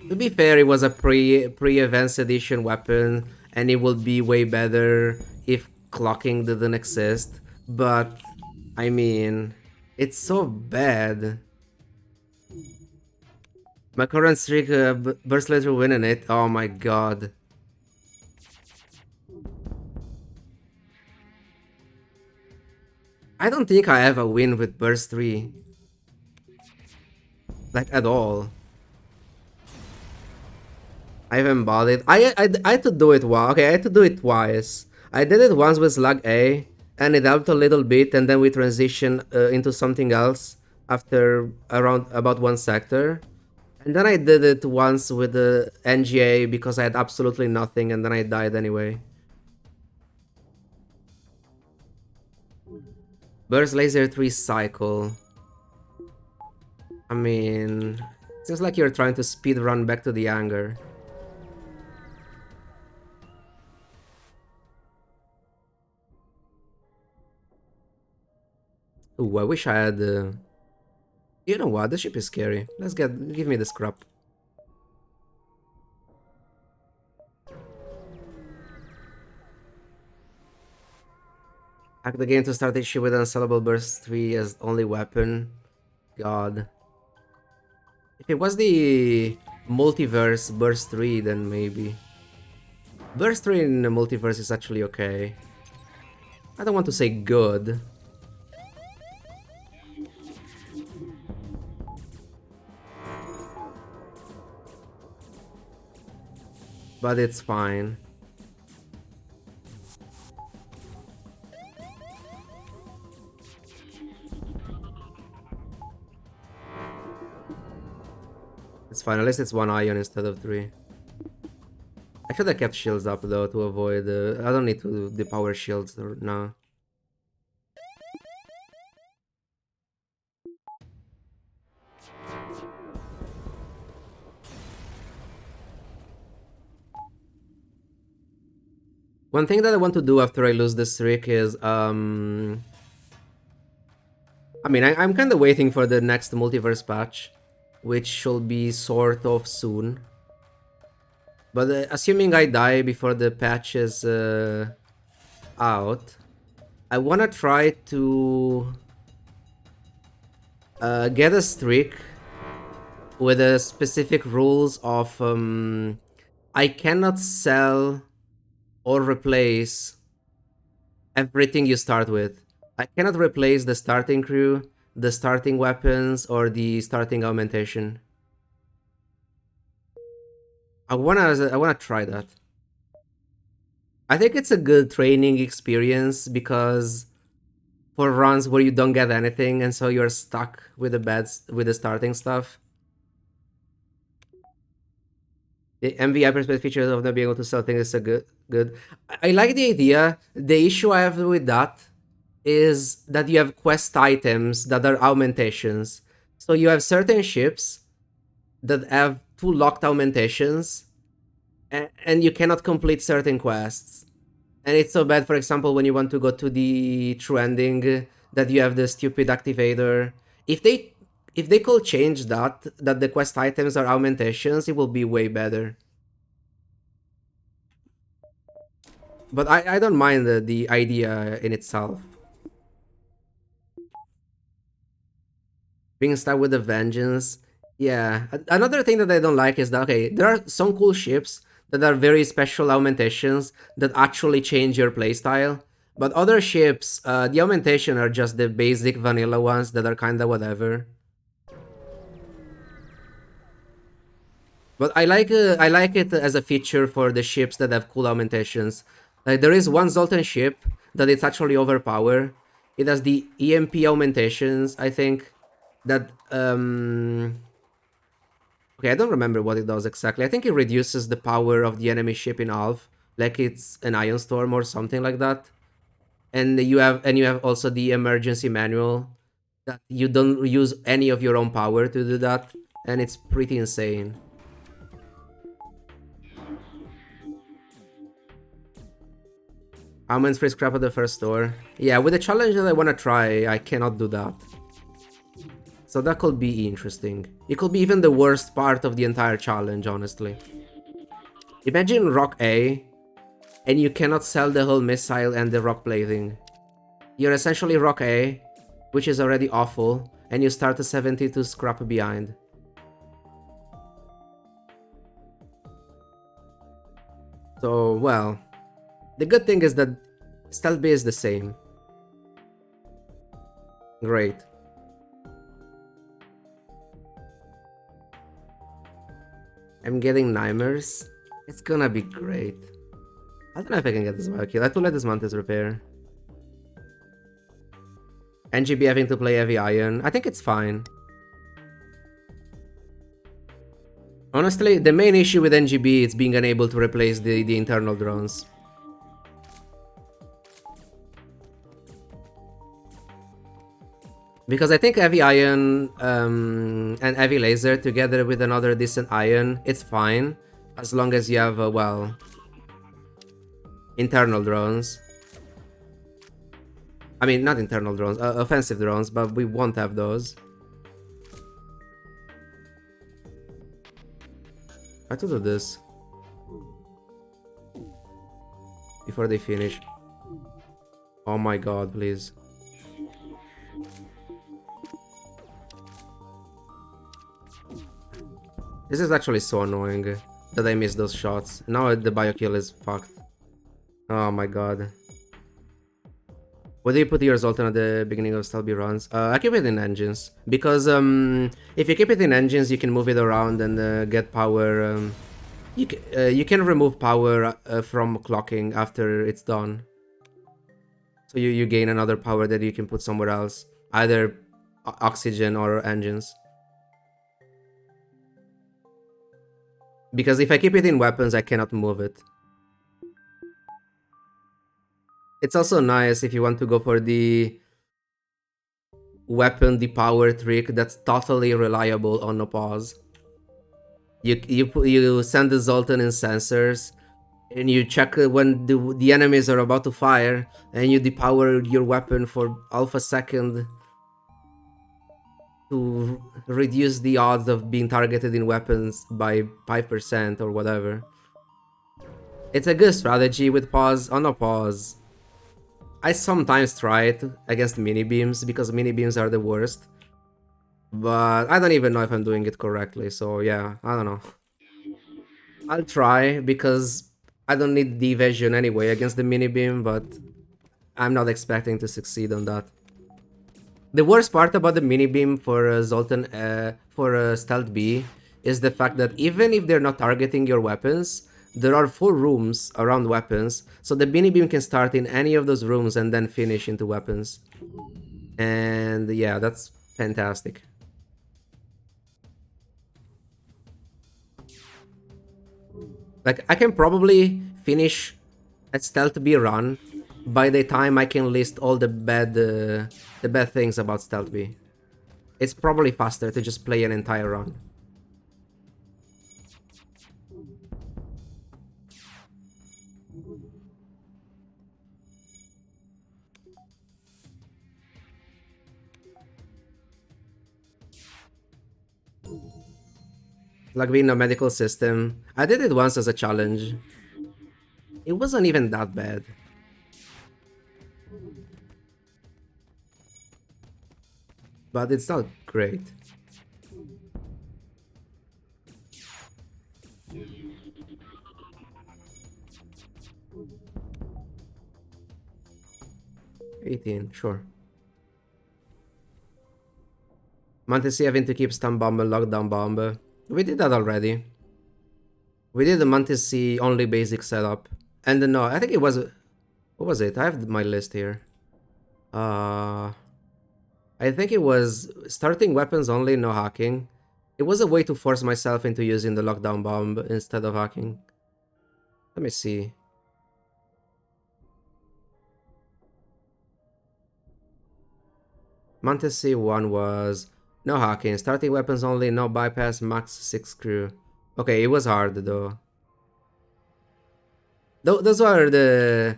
To be fair, it was a pre-events edition weapon, and it would be way better if clocking didn't exist. But I mean, it's so bad. My current streak, Burst Laser winning it. Oh my god. I don't think I have a win with Burst 3. Like, at all. I haven't bought it. I had to do it once. Okay, I had to do it twice. I did it once with Slug A, and it helped a little bit, and then we transitioned into something else after about 1 sector. And then I did it once with the NGA because I had absolutely nothing, and then I died anyway. Burst Laser 3 cycle. I mean, Seems like you're trying to speed run back to the hangar. Ooh, I wish I had... You know what? The ship is scary. Give me the scrap. Hack the game to start each ship with unsellable burst 3 as only weapon. God. If it was the multiverse burst 3, then maybe. Burst 3 in the multiverse is actually okay. I don't want to say good. But it's fine. It's fine, at least it's 1 ion instead of 3. I should have kept shields up though to avoid... I don't need to depower shields now. One thing that I want to do after I lose this streak is... I mean, I'm kind of waiting for the next multiverse patch, which should be sort of soon. But assuming I die before the patch is out, I want to try to get a streak with the specific rules of I cannot sell or replace everything you start with. I cannot replace the starting crew, the starting weapons, or the starting augmentation. I wanna try that. I think it's a good training experience because for runs where you don't get anything and so you're stuck with the starting stuff. The MVI perspective features of not being able to sell things is a good. I like the idea. The issue I have with that is that you have quest items that are augmentations. So you have certain ships that have 2 locked augmentations, and you cannot complete certain quests. And it's so bad, for example, when you want to go to the true ending, that you have the stupid activator. If they could change that the quest items are augmentations, it will be way better. But I don't mind the idea in itself. Being stuck with a vengeance. Yeah. Another thing that I don't like is that, okay, there are some cool ships that are very special augmentations that actually change your playstyle. But other ships, the augmentation are just the basic vanilla ones that are kinda whatever. But I like it as a feature for the ships that have cool augmentations. Like there is one Zoltan ship that it's actually overpowered. It has the EMP augmentations, I think. That okay, I don't remember what it does exactly. I think it reduces the power of the enemy ship in half, like it's an ion storm or something like that. And you have also the emergency manual that you don't use any of your own power to do that, and it's pretty insane. Almonds free scrap at the first store. Yeah, with the challenge that I want to try, I cannot do that. So that could be interesting. It could be even the worst part of the entire challenge, honestly. Imagine Rock A, and you cannot sell the whole missile and the rock plating. You're essentially Rock A, which is already awful, and you start a 72 scrap behind. So, well, the good thing is that Stealth B is the same. Great. I'm getting Nightmares. It's gonna be great. I don't know if I can get this kill. I have to let this Mantis repair. NGB having to play heavy iron. I think it's fine. Honestly, the main issue with NGB is being unable to replace the internal drones. Because I think heavy ion and heavy laser together with another decent ion, it's fine. As long as you have, well, internal drones. I mean, not internal drones, offensive drones, but we won't have those. I have to do this before they finish. Oh my god, please. This is actually so annoying that I missed those shots. Now the biokill is fucked. Oh my god. What do you put your Zoltan at the beginning of Stalby runs? I keep it in engines. Because if you keep it in engines, you can move it around and get power. You can remove power from clocking after it's done. So you gain another power that you can put somewhere else. Either oxygen or engines. Because if I keep it in weapons, I cannot move it. It's also nice if you want to go for the weapon depower trick that's totally reliable on a pause. You send the Zoltan in sensors, and you check when the enemies are about to fire, and you depower your weapon for half a second to reduce the odds of being targeted in weapons by 5% or whatever. It's a good strategy with pause. On a pause, I sometimes try it against mini beams because mini beams are the worst. But I don't even know if I'm doing it correctly, so yeah, I don't know. I'll try because I don't need the evasion anyway against the mini beam, but I'm not expecting to succeed on that. The worst part about the mini beam for Zoltan for Stealth B is the fact that even if they're not targeting your weapons, there are 4 rooms around weapons, so the mini beam can start in any of those rooms and then finish into weapons. And yeah, that's fantastic. Like, I can probably finish a Stealth B run by the time I can list all the bad things about Stealth B. It's probably faster to just play an entire run. Like being a medical system. I did it once as a challenge. It wasn't even that bad. But it's not great. $18, sure. Mantis having to keep stun bomb and lockdown bomb. We did that already. We did the Mantis C only basic setup. And no, I think it was... What was it? I have my list here. I think it was starting weapons only, no hacking. It was a way to force myself into using the lockdown bomb instead of hacking. Let me see. Mantis C1 was no hacking, starting weapons only, no bypass, max 6 crew. Okay, it was hard though. Those are the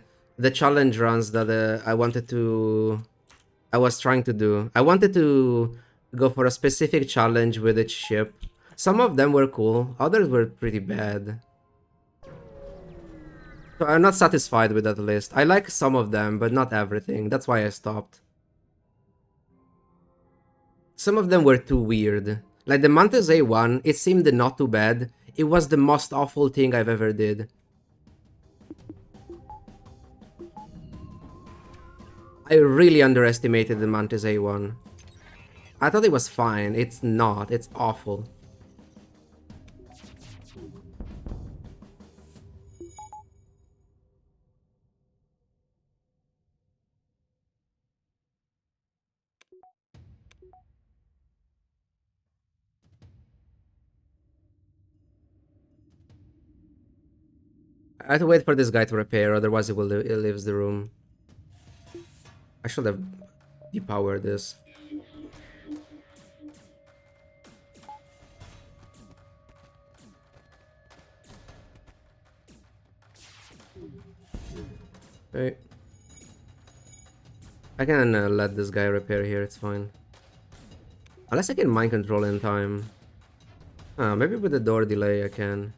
challenge runs that I was trying to do. I wanted to go for a specific challenge with each ship. Some of them were cool, others were pretty bad. So I'm not satisfied with that list. I like some of them, but not everything. That's why I stopped. Some of them were too weird. Like the Mantis A1, it seemed not too bad. It was the most awful thing I've ever did. I really underestimated the Mantis A1. I thought it was fine. It's not. It's awful. I have to wait for this guy to repair, otherwise he leaves the room. I should have depowered this. Wait. I can let this guy repair here, it's fine. Unless I can mind control in time. Maybe with the door delay I can.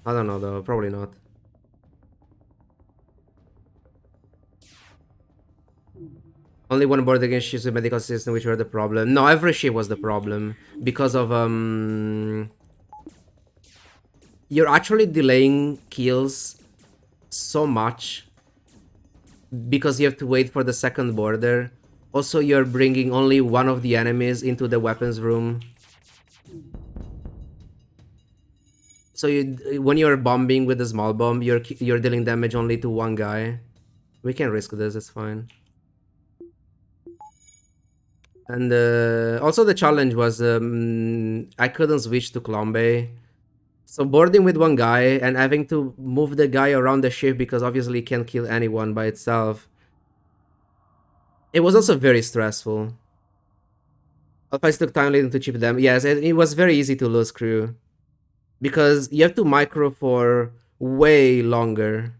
I don't know though, probably not. Only one board against ships with medical system which were the problem. No, every ship was the problem. Because of you're actually delaying kills so much because you have to wait for the second border. Also, you're bringing only one of the enemies into the weapons room. So when you're bombing with a small bomb, you're dealing damage only to one guy. We can risk this, it's fine. And also the challenge was I couldn't switch to Clombe. So boarding with one guy and having to move the guy around the ship because obviously it can't kill anyone by itself. It was also very stressful. Alphys took time leading to chip them. Yes, it was very easy to lose crew. Because you have to micro for way longer.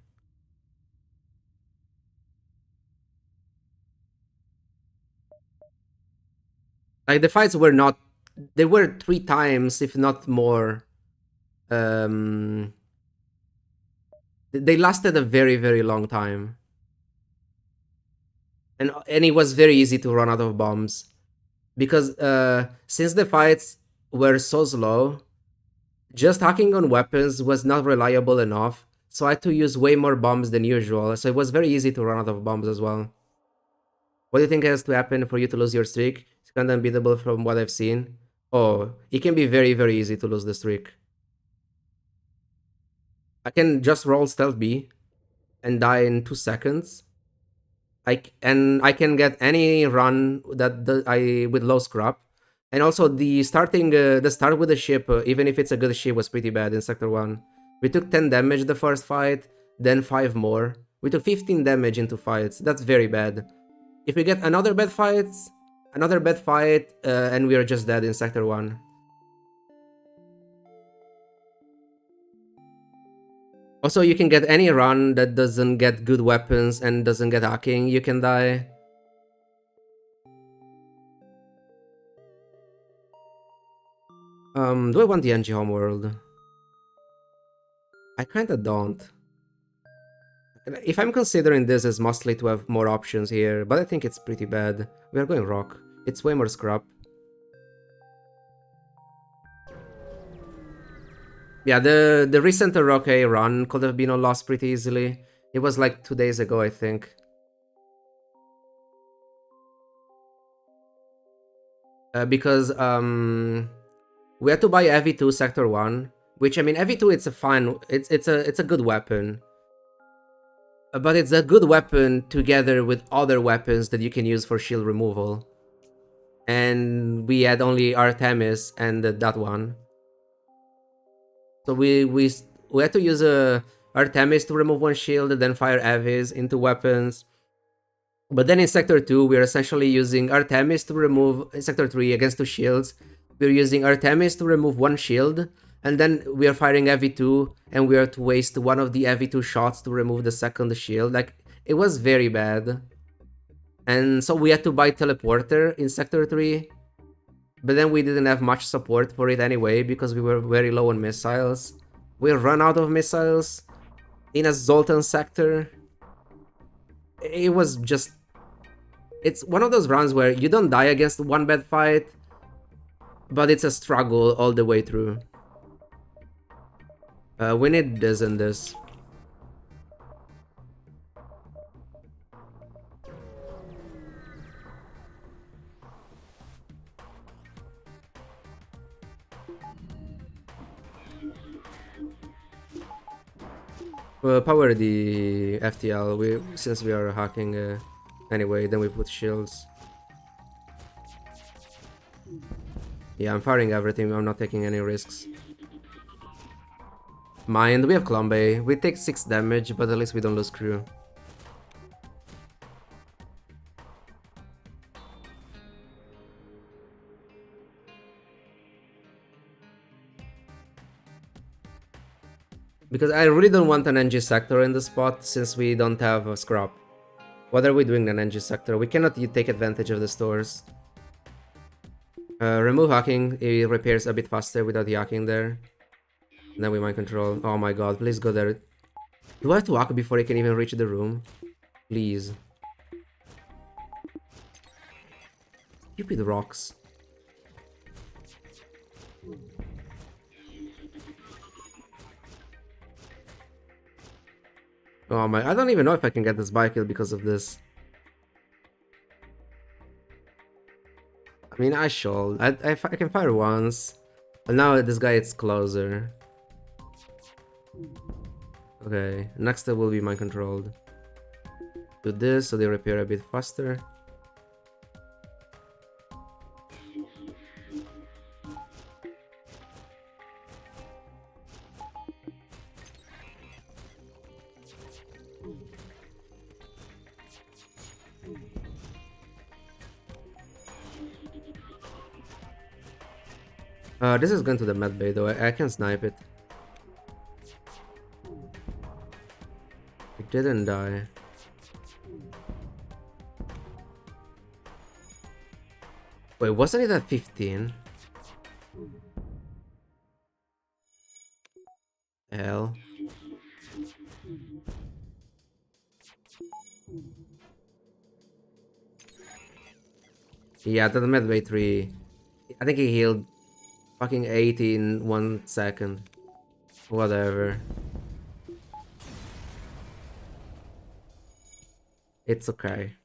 Like the fights were not, they were 3 times, if not more. Um, they lasted a very, very long time. And it was very easy to run out of bombs. Because since the fights were so slow, just hacking on weapons was not reliable enough. So I had to use way more bombs than usual. So it was very easy to run out of bombs as well. What do you think has to happen for you to lose your streak? It's kind of unbeatable from what I've seen. Oh, it can be very, very easy to lose the streak. I can just roll stealth B and die in 2 seconds. I can get any run I with low scrap. And also the start with the ship, even if it's a good ship, was pretty bad in Sector 1. We took 10 damage the first fight, then 5 more. We took 15 damage in 2 fights. That's very bad. If we get another bad fight, and we are just dead in Sector 1. Also, you can get any run that doesn't get good weapons and doesn't get hacking, you can die. Do I want the NG homeworld? I kinda don't. If I'm considering this as mostly to have more options here, but I think it's pretty bad. We are going rock. It's way more scrap. Yeah, the recent Rock A run could have been a loss pretty easily. It was like 2 days ago, I think. Because we had to buy EV2 Sector 1, which I mean EV2 it's a fine it's a good weapon. But it's a good weapon together with other weapons that you can use for shield removal. And we had only Artemis and that one. So we had to use Artemis to remove one shield, then fire Avis into weapons. But then in Sector 2, we're essentially using Artemis to remove, in Sector 3 against 2 shields, we're using Artemis to remove 1 shield, and then we are firing EV2, and we are to waste one of the EV2 shots to remove the second shield. Like, it was very bad. And so we had to buy Teleporter in Sector 3, but then we didn't have much support for it anyway, because we were very low on missiles. We ran out of missiles in a Zoltan sector. It was just... It's one of those runs where you don't die against one bad fight, but it's a struggle all the way through. We need this and this. Power the FTL, since we are hacking anyway, then we put shields. Yeah, I'm firing everything, I'm not taking any risks. Mind, we have Clombe. We take 6 damage, but at least we don't lose crew. Because I really don't want an NG sector in the spot since we don't have a scrap. What are we doing in NG sector? We cannot take advantage of the stores. Remove hacking, it repairs a bit faster without the hacking there. And then we mind control. Oh my god, please go there. Do I have to hack before I can even reach the room? Please. Stupid rocks. Oh my, I don't even know if I can get this bike kill because of this. I mean, I should. I can fire once. But now this guy is closer. Okay, next step will be mind controlled. Do this so they repair a bit faster. This is going to the med bay though. I can snipe it. It didn't die. Wait, wasn't it at 15? Hell. Yeah, the med bay 3. I think he healed fucking 80 in 1 second. Whatever. It's okay.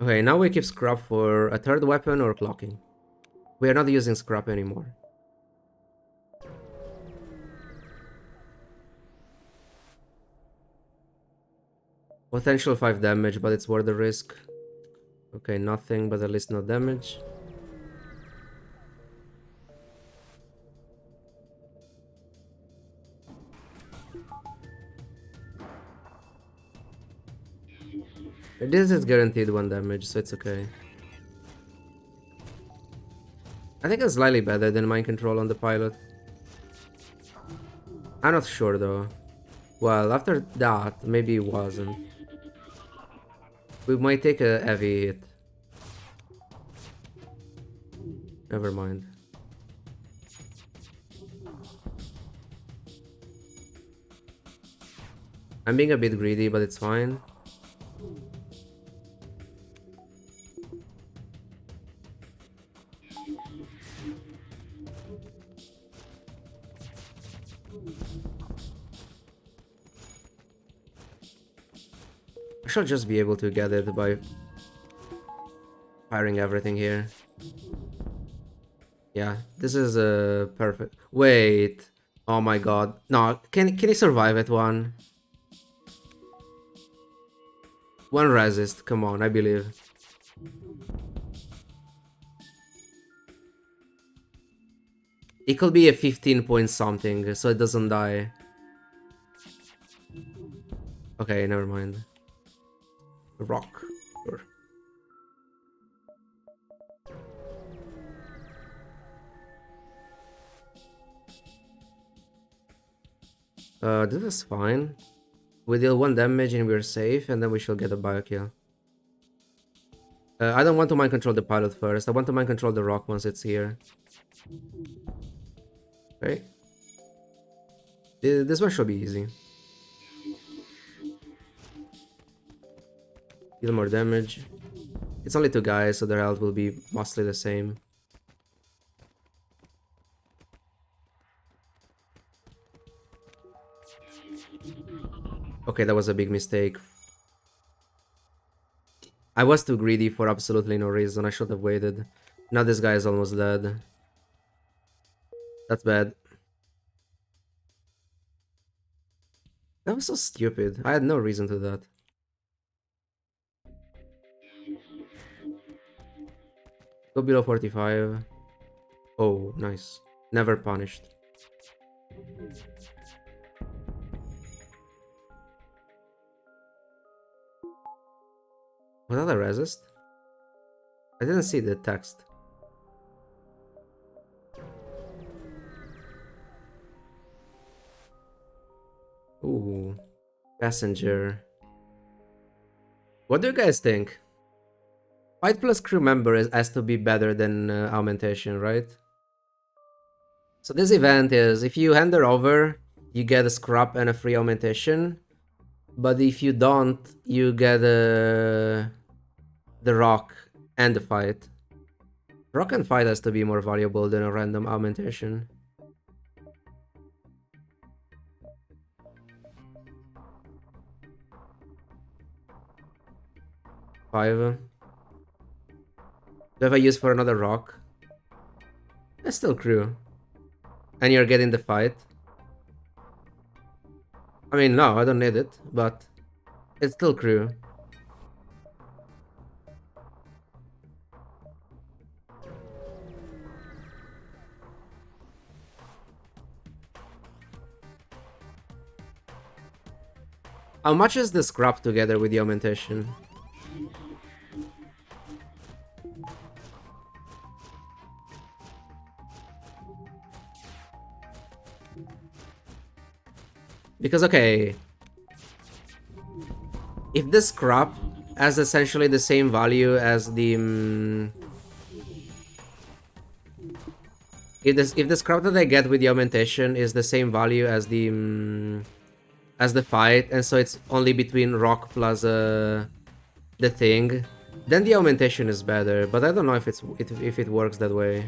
Okay, now we keep scrap for a third weapon or clocking. We are not using scrap anymore. Potential 5 damage, but it's worth the risk. Okay, nothing, but at least no damage. This is guaranteed 1 damage, so it's okay. I think it's slightly better than mind control on the pilot. I'm not sure though. Well, after that, maybe it wasn't. We might take a heavy hit. Never mind. I'm being a bit greedy, but it's fine. I should just be able to get it by firing everything here. Yeah, this is a perfect. Wait, oh my god, no! Can he survive it? One resist. Come on, I believe. It could be a 15 point something, so it doesn't die. Okay, never mind. Rock. Sure. This is fine. We deal 1 damage and we're safe, and then we shall get a bio kill. I don't want to mind control the pilot first. I want to mind control the rock once it's here. Okay. This one should be easy. Deal more damage. It's only 2 guys, so their health will be mostly the same. Okay, that was a big mistake. I was too greedy for absolutely no reason. I should have waited. Now this guy is almost dead. That's bad. That was so stupid. I had no reason to that. Go below 45. Oh, nice. Never punished. Was that a resist? I didn't see the text. Ooh, passenger. What do you guys think? Fight plus crew member has to be better than augmentation, right? So this event is, if you hand her over, you get a scrap and a free augmentation. But if you don't, you get the rock and the fight. Rock and fight has to be more valuable than a random augmentation. 5. Do I have a use for another rock? That's still crew. And you're getting the fight. I mean, no, I don't need it, but it's still crew. How much is the scrap together with the augmentation? Because, okay, if the scrap has essentially the same value as the... if the scrap that I get with the augmentation is the same value as the fight, and so it's only between rock plus the thing, then the augmentation is better, but I don't know if it works that way.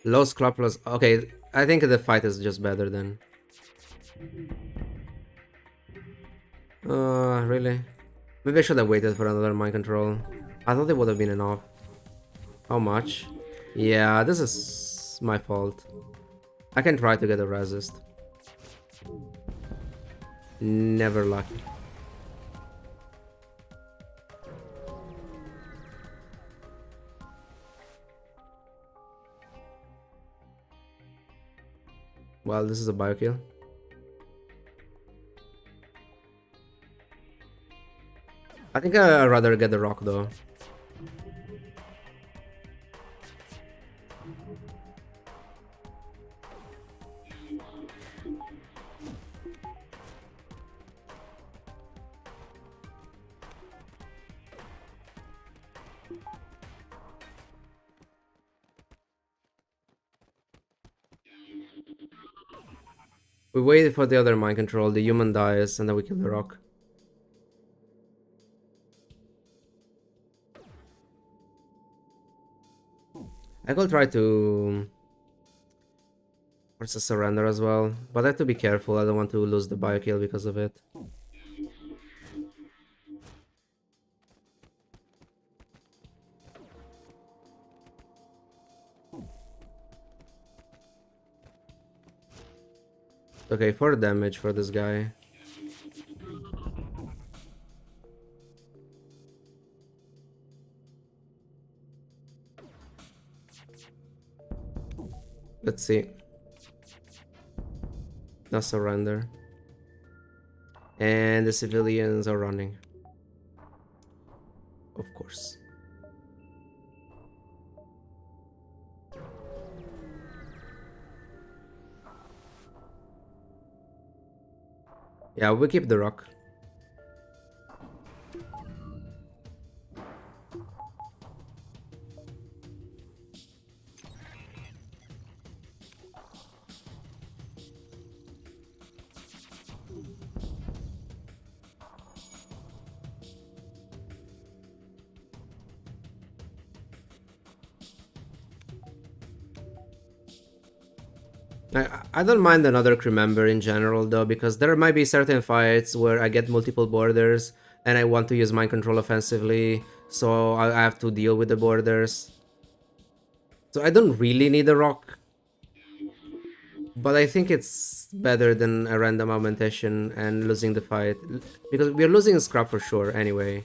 Low scrap plus... Okay, I think the fight is just better then. Really? Maybe I should have waited for another mind control. I thought it would have been enough. How much? Yeah, this is my fault. I can try to get a resist. Never lucky. Well, this is a bio kill. I think I'd rather get the rock though. We wait for the other mind control, the human dies, and then we kill the rock. I could try to force a surrender as well, but I have to be careful, I don't want to lose the bio kill because of it. Okay, 4 damage for this guy. Let's see. No surrender. And the civilians are running. Of course. Yeah, we keep the rock. I don't mind another crew member in general though, because there might be certain fights where I get multiple borders and I want to use mind control offensively, so I have to deal with the borders. So I don't really need a rock, but I think it's better than a random augmentation and losing the fight, because we're losing scrap for sure anyway.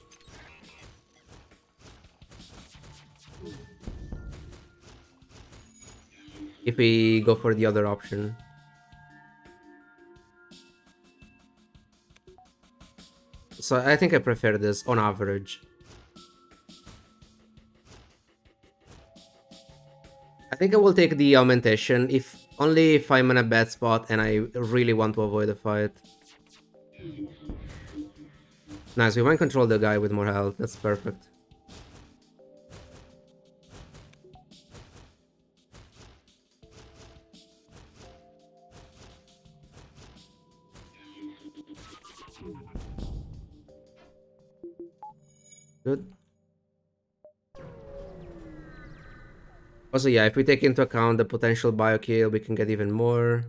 if we go for the other option. So I think I prefer this on average. I think I will take the augmentation if only if I'm in a bad spot and I really want to avoid a fight. Nice, we might control the guy with more health. That's perfect. Good. Also, yeah, if we take into account the potential bio kill, we can get even more.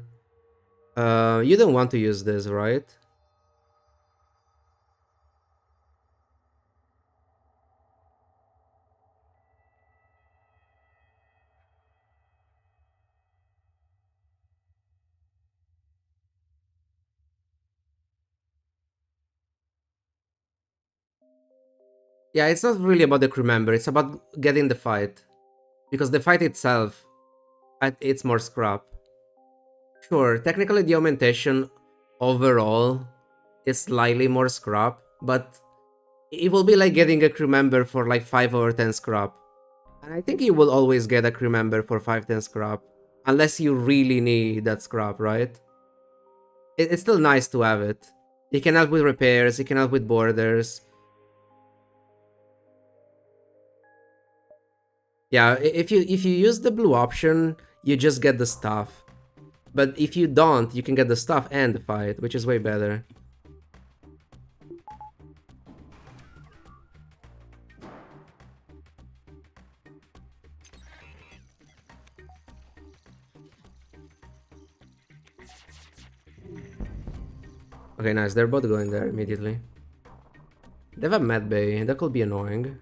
You don't want to use this, right? Yeah, it's not really about the crew member, it's about getting the fight. Because the fight itself, it's more scrap. Sure, technically the augmentation overall is slightly more scrap, but it will be like getting a crew member for like 5 or 10 scrap. And I think you will always get a crew member for 5-10 scrap. Unless you really need that scrap, right? It's still nice to have it. It can help with repairs, it can help with borders. Yeah, if you use the blue option, you just get the stuff. But if you don't, you can get the stuff and the fight, which is way better. Okay, nice. They're both going there immediately. They have a med bay. That could be annoying.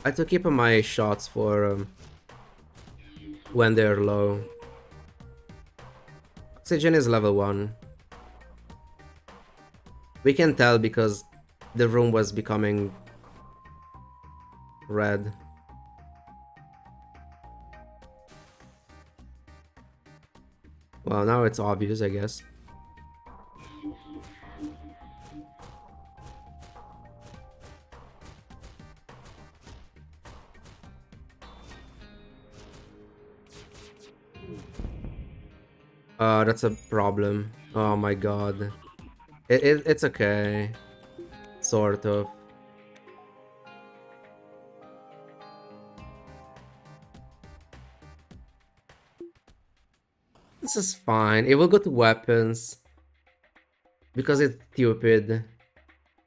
I have to keep my shots for when they're low. Oxygen is level 1. We can tell because the room was becoming red. Well, now it's obvious, I guess. That's a problem. Oh my god. It's okay. Sort of. This is fine. It will go to weapons. Because it's stupid.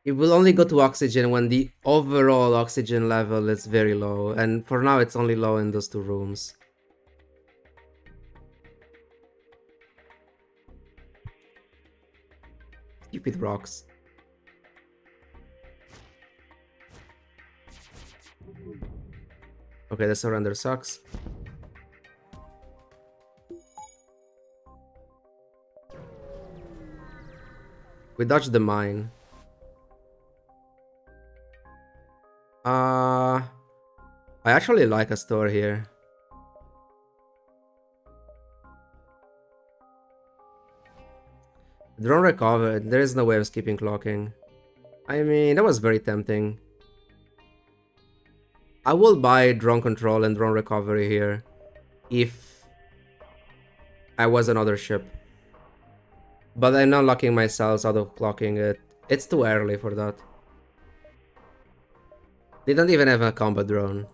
It will only go to oxygen when the overall oxygen level is very low. And for now, it's only low in those 2 rooms. Stupid rocks. Okay, the surrender sucks. We dodged the mine. I actually like a store here. Drone recovered. There is no way of skipping clocking. I mean, that was very tempting. I will buy drone control and drone recovery here if I was another ship. But I'm not locking myself out of clocking it. It's too early for that. They don't even have a combat drone.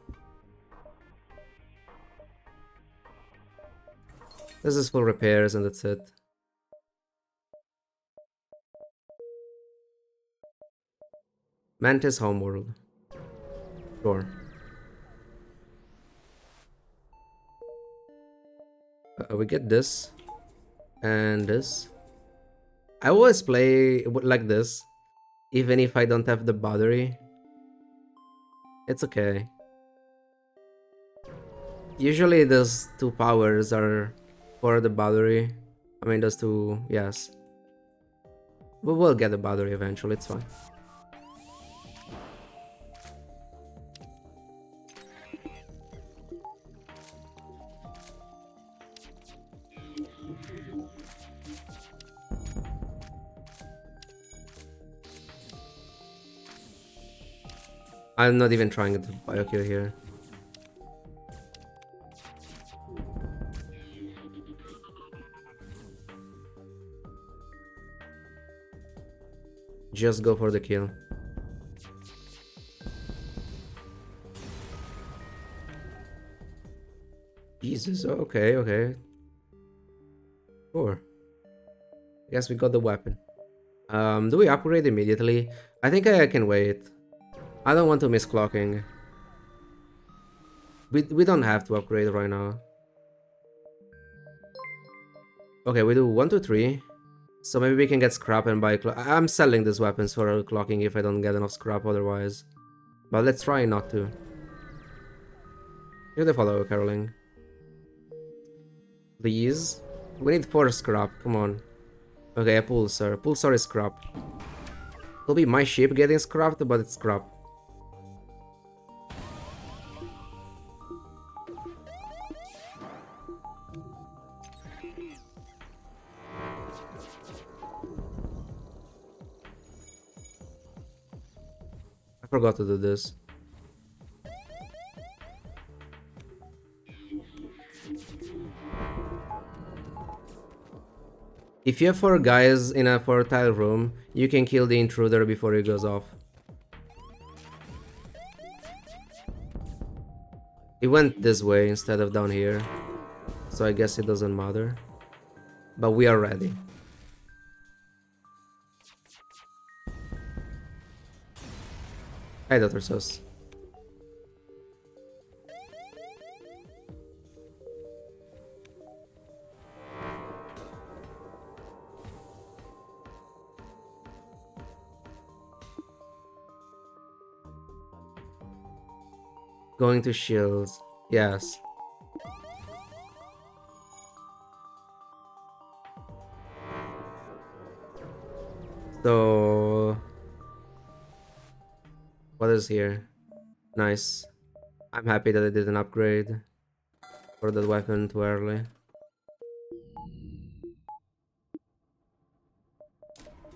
This is full repairs and that's it. Mantis Homeworld. Sure. We get this. And this. I always play like this. Even if I don't have the battery. It's okay. Usually those two powers are for the battery. I mean, those two, yes. We will get the battery eventually, it's fine. I'm not even trying to bio-kill here. Just go for the kill. Jesus, okay, okay. Sure. I guess we got the weapon. Do we upgrade immediately? I think I can wait. I don't want to miss clocking. We don't have to upgrade right now. Okay, we do 1, 2, 3. So maybe we can get scrap and buy I'm selling these weapons for clocking if I don't get enough scrap otherwise. But let's try not to. You're the follower, Caroling. Please? We need 4 scrap, come on. Okay, a pulsar. Pulsar is scrap. It'll be my ship getting scrapped, but it's scrap. I forgot to do this. If you have 4 guys in a fertile room, you can kill the intruder before he goes off. It went this way instead of down here, so I guess it doesn't matter. But we are ready. Hi, Dr. Sus. Going to shields. Yes. So... what is here? Nice. I'm happy that I did an upgrade for that weapon too early.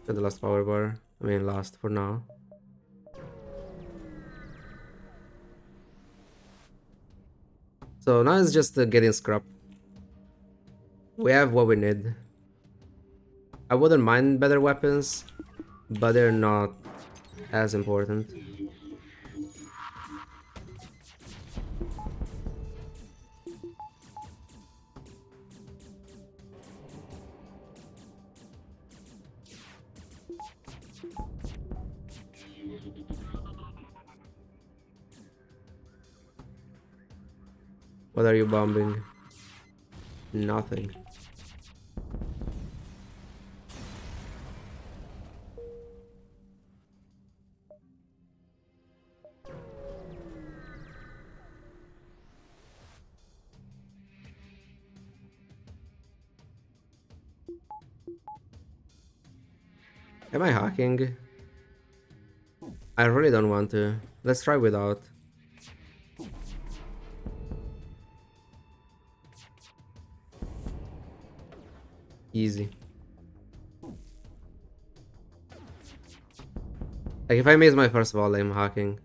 Got the last power bar. I mean, last for now. So now it's just getting scrap. We have what we need. I wouldn't mind better weapons, but they're not as important. What are you bombing? Nothing. Am I hacking? I really don't want to. Let's try without. Easy. Like if I miss my first volley, I'm hacking.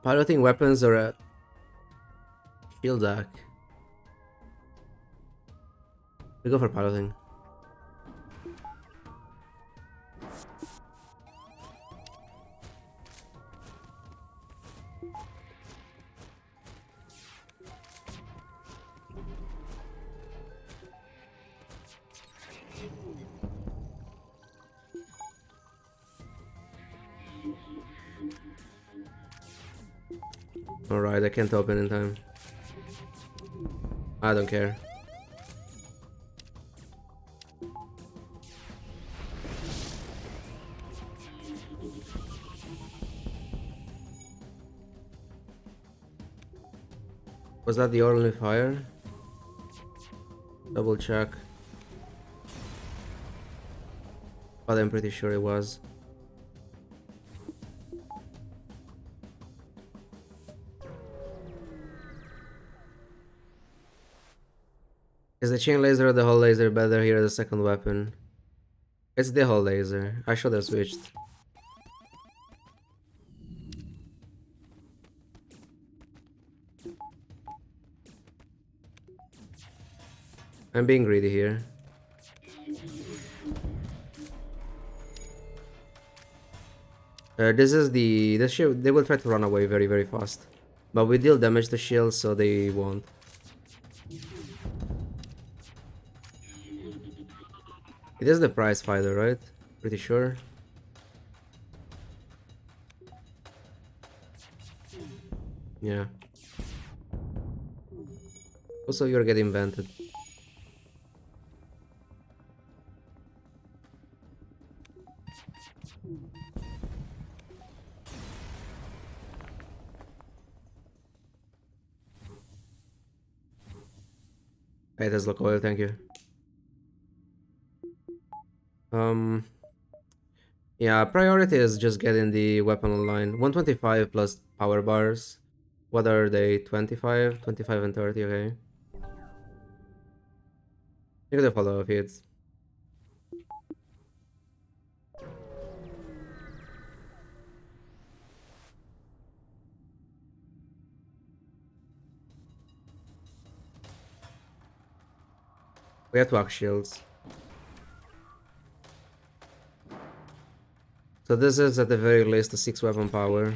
Piloting weapons or a shield deck? We go for piloting. Alright, I can't open in time. I don't care. Was that the only fire? Double check. But I'm pretty sure it was. Is the chain laser or the hull laser better here, the second weapon? It's the hull laser. I should have switched. I'm being greedy here. This shield. They will try to run away very, very fast. But we deal damage to shields, so they won't. It is the prize fighter, right? Pretty sure. Yeah. Also, you're getting vented. Hey, Tesla coil, thank you. Yeah, priority is just getting the weapon online. 125 plus power bars. What are they? 25? 25 and 30, okay. You gotta follow hits. We have to act shields. So this is at the very least a 6 weapon power.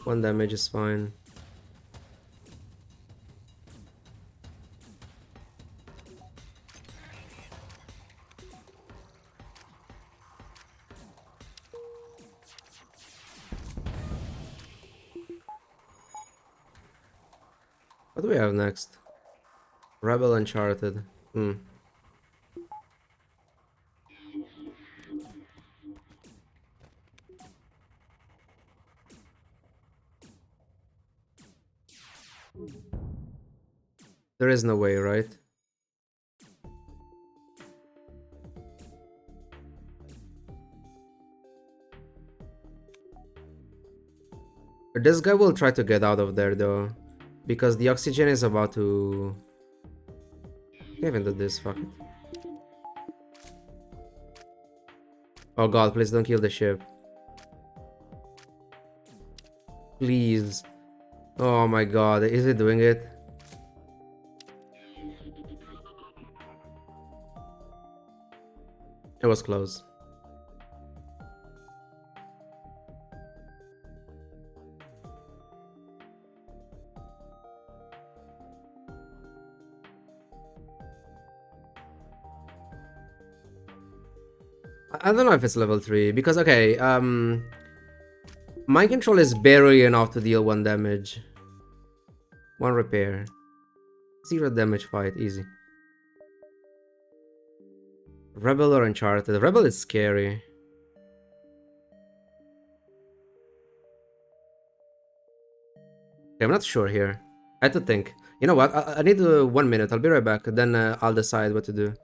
One damage is fine. What do we have next? Rebel Uncharted. There is no way, right? This guy will try to get out of there though, because the oxygen is about to... Can't even do this, fuck it. Oh god, please don't kill the ship. Please. Oh my god, is it doing it? It was close. I don't know if it's level 3, because okay, mind control is barely enough to deal 1 damage. 1 repair. 0 damage fight, easy. Rebel or Uncharted? Rebel is scary. Okay, I'm not sure here. I had to think. You know what? I need 1 minute. I'll be right back. Then I'll decide what to do.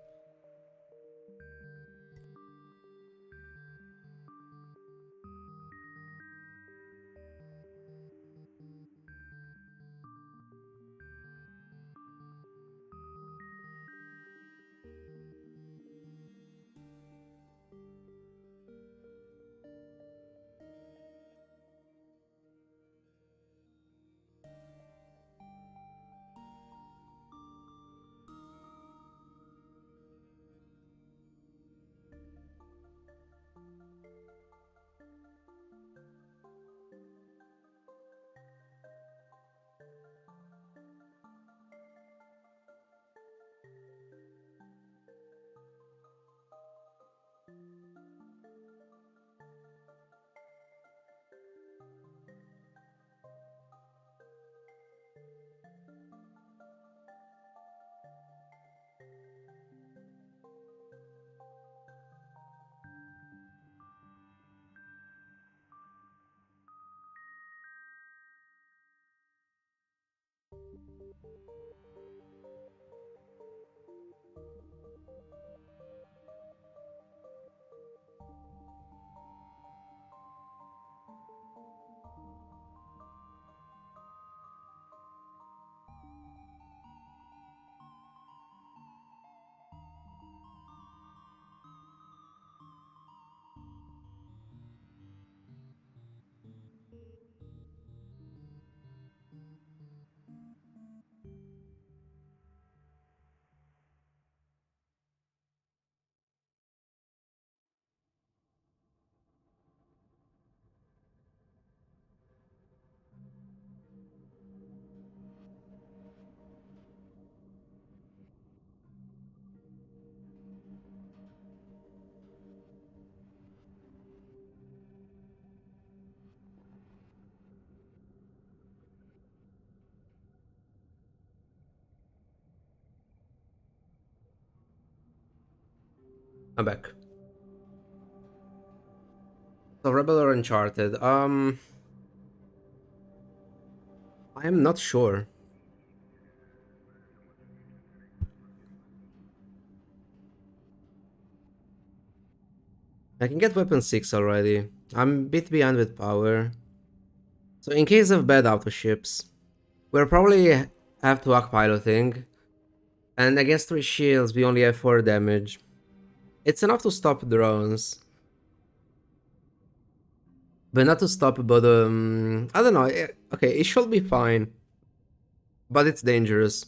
I'm back. So Rebel or Uncharted? I am not sure. I can get weapon 6 already. I'm a bit behind with power. So in case of bad auto ships, we'll probably have to hack piloting. And against 3 shields, we only have 4 damage. It's enough to stop drones. But not to stop, but I don't know. Okay, it should be fine. But it's dangerous.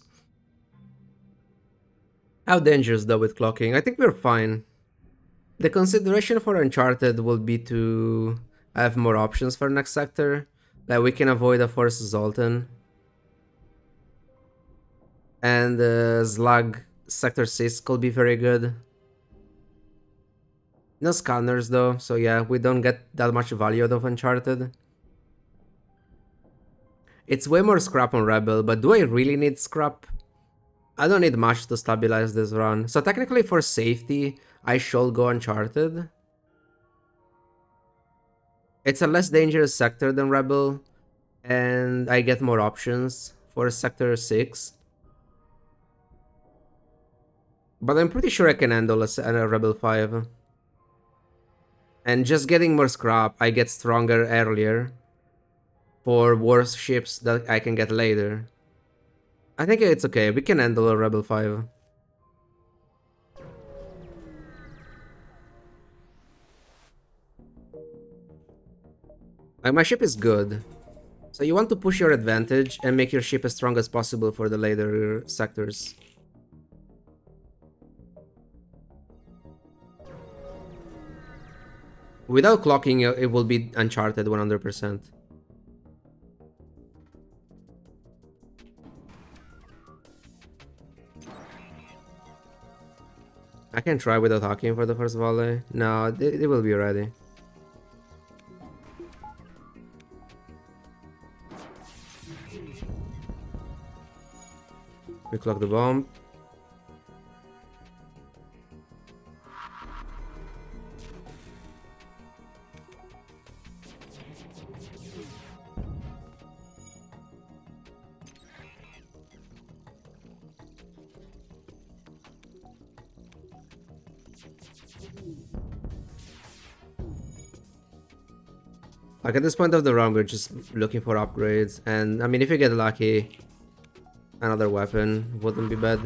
How dangerous though with clocking? I think we're fine. The consideration for Uncharted will be to have more options for next sector. Like we can avoid a Force Zoltan. And Slug Sector 6 could be very good. No scanners though, so yeah, we don't get that much value out of Uncharted. It's way more scrap on Rebel, but do I really need scrap? I don't need much to stabilize this run. So technically for safety, I should go Uncharted. It's a less dangerous sector than Rebel, and I get more options for Sector 6. But I'm pretty sure I can handle a Rebel 5. And just getting more scrap, I get stronger earlier for worse ships that I can get later. I think it's okay, we can handle a Rebel 5. Like, my ship is good. So you want to push your advantage and make your ship as strong as possible for the later sectors. Without clocking, it will be Uncharted 100%. I can try without hacking for the first volley. No, they will be ready. We clock the bomb. Like at this point of the run, we're just looking for upgrades. And I mean, if you get lucky, another weapon wouldn't be bad.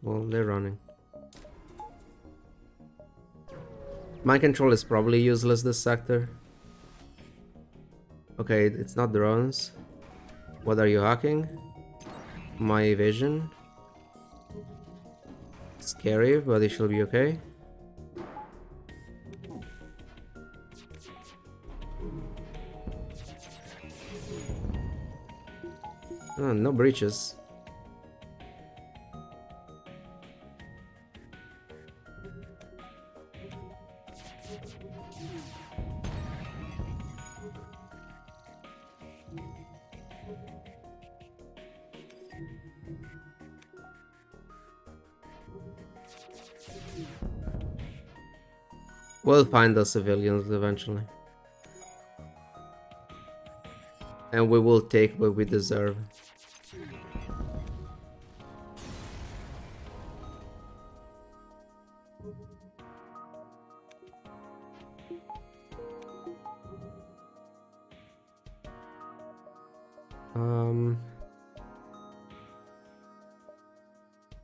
Well, they're running. Mind control is probably useless this sector. Okay, it's not drones. What are you hacking? My vision. Scary, but it should be okay. Oh, no breaches. We'll find the civilians eventually. And we will take what we deserve.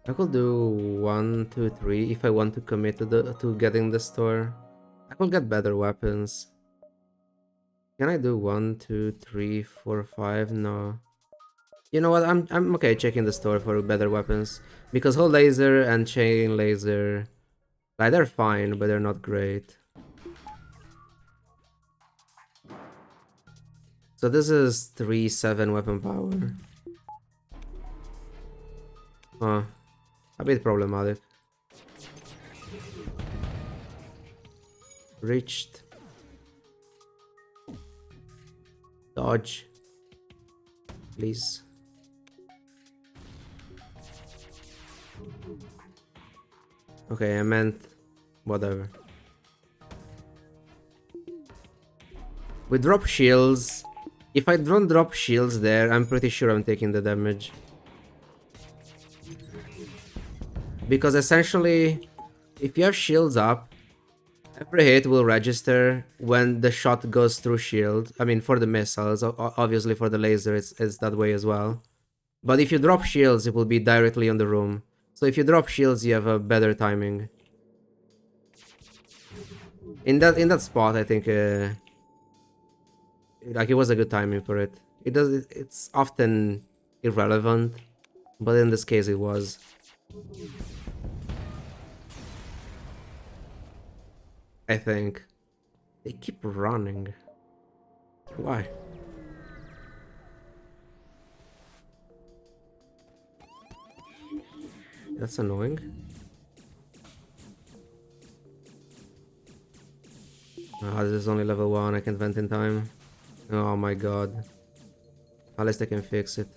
I could do 1, 2, 3 if I want to commit to getting the store. I could get better weapons. Can I do 1, 2, 3, 4, 5? No. You know what? I'm okay checking the store for better weapons because whole laser and chain laser, like they're fine, but they're not great. So this is 3-7 weapon power. Huh. A bit problematic. Reached. Dodge. Please. Okay, I meant whatever. We drop shields. If I don't drop shields there, I'm pretty sure I'm taking the damage. Because essentially, if you have shields up, every hit will register when the shot goes through shield. I mean, for the missiles, obviously for the laser, it's that way as well. But if you drop shields, it will be directly on the room. So if you drop shields, you have a better timing. In that spot, I think, like it was a good timing for it. It's often irrelevant, but in this case, it was. I think. They keep running. Why? That's annoying. This is only level 1, I can vent in time. Oh my god. At least I can fix it.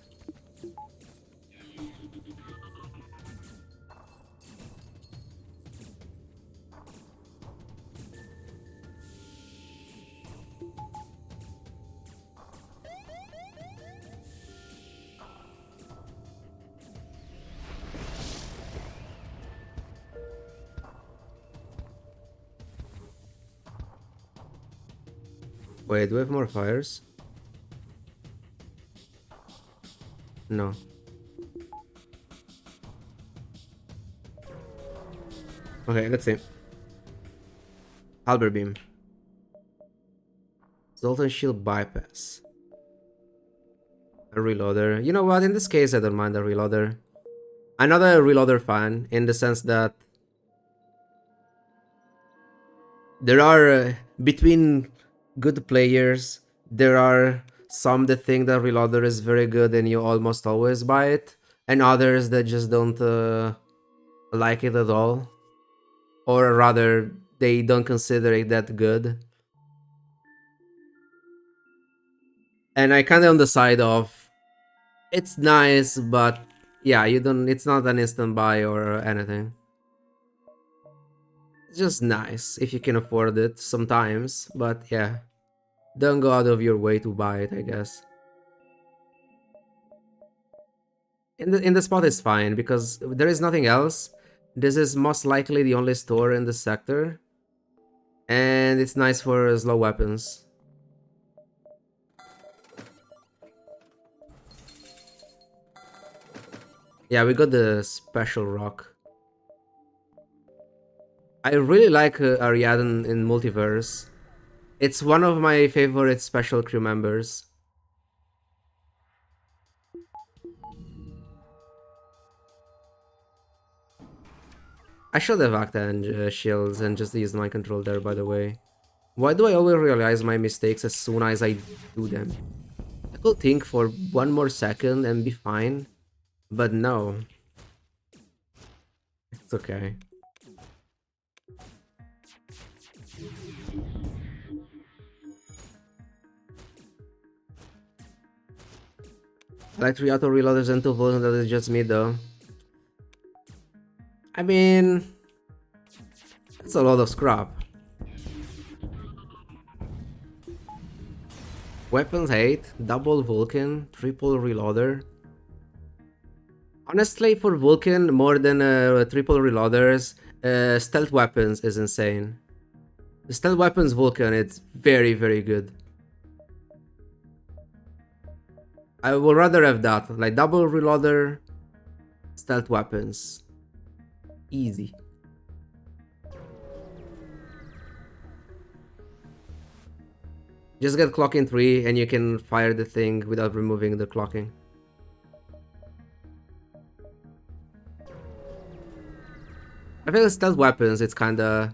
Wait, do we have more fires? No. Okay, let's see. Halberd beam. Zoltan shield bypass. A reloader. You know what? In this case, I don't mind a reloader. I'm not a reloader fan in the sense that there are between good players, there are some that think that reloader is very good and you almost always buy it, and others that just don't like it at all, or rather they don't consider it that good. And I kind of on the side of it's nice, but yeah, you don't. It's not an instant buy or anything. It's just nice if you can afford it sometimes, but yeah, don't go out of your way to buy it, I guess. In the spot is fine because there is nothing else. This is most likely the only store in the sector, and it's nice for slow weapons. Yeah, we got the special rock. I really like Ariadne in Multiverse. It's one of my favorite special crew members. I should have Acta and shields and just used my control there, by the way. Why do I always realize my mistakes as soon as I do them? could think for one more second and be fine, but no. It's okay. I like 3 auto reloaders and 2 volts, that is just me though. I mean, that's a lot of scrap. Weapons 8, double Vulcan, triple reloader. Honestly, for Vulcan, more than triple reloaders, stealth weapons is insane. The stealth weapons Vulcan, it's very, very good. I would rather have that, like double reloader, stealth weapons. Easy. Just get clocking 3 and you can fire the thing without removing the clocking. I feel stealth weapons, it's kinda...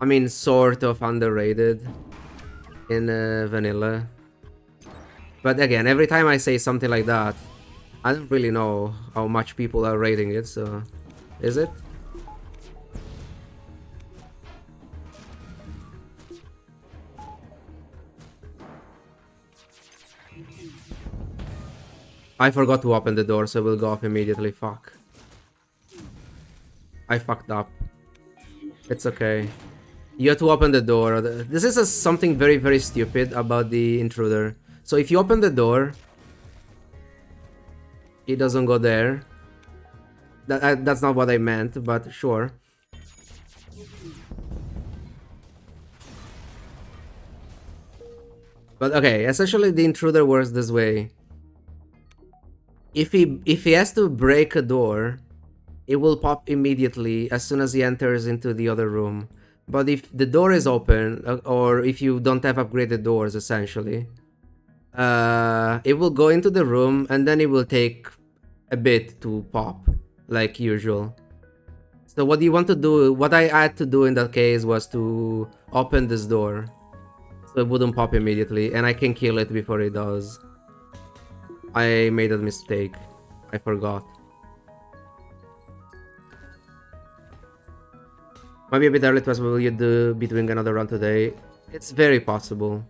I mean, sort of underrated in vanilla. But again, every time I say something like that, I don't really know how much people are rating it, so... Is it? I forgot to open the door, so we'll go off immediately. Fuck. I fucked up. It's okay. You have to open the door. This is something very, very stupid about the intruder. So if you open the door, it doesn't go there. That's not what I meant, but sure. But okay, essentially the intruder works this way. If he has to break a door, it will pop immediately as soon as he enters into the other room. But if the door is open, or if you don't have upgraded doors, essentially, it will go into the room and then it will take a bit to pop, like usual. So what you want to do, what I had to do in that case was to open this door, so it wouldn't pop immediately, and I can kill it before it does. I made a mistake. I forgot. Might be a bit early to ask, will you be doing another run today? It's very possible.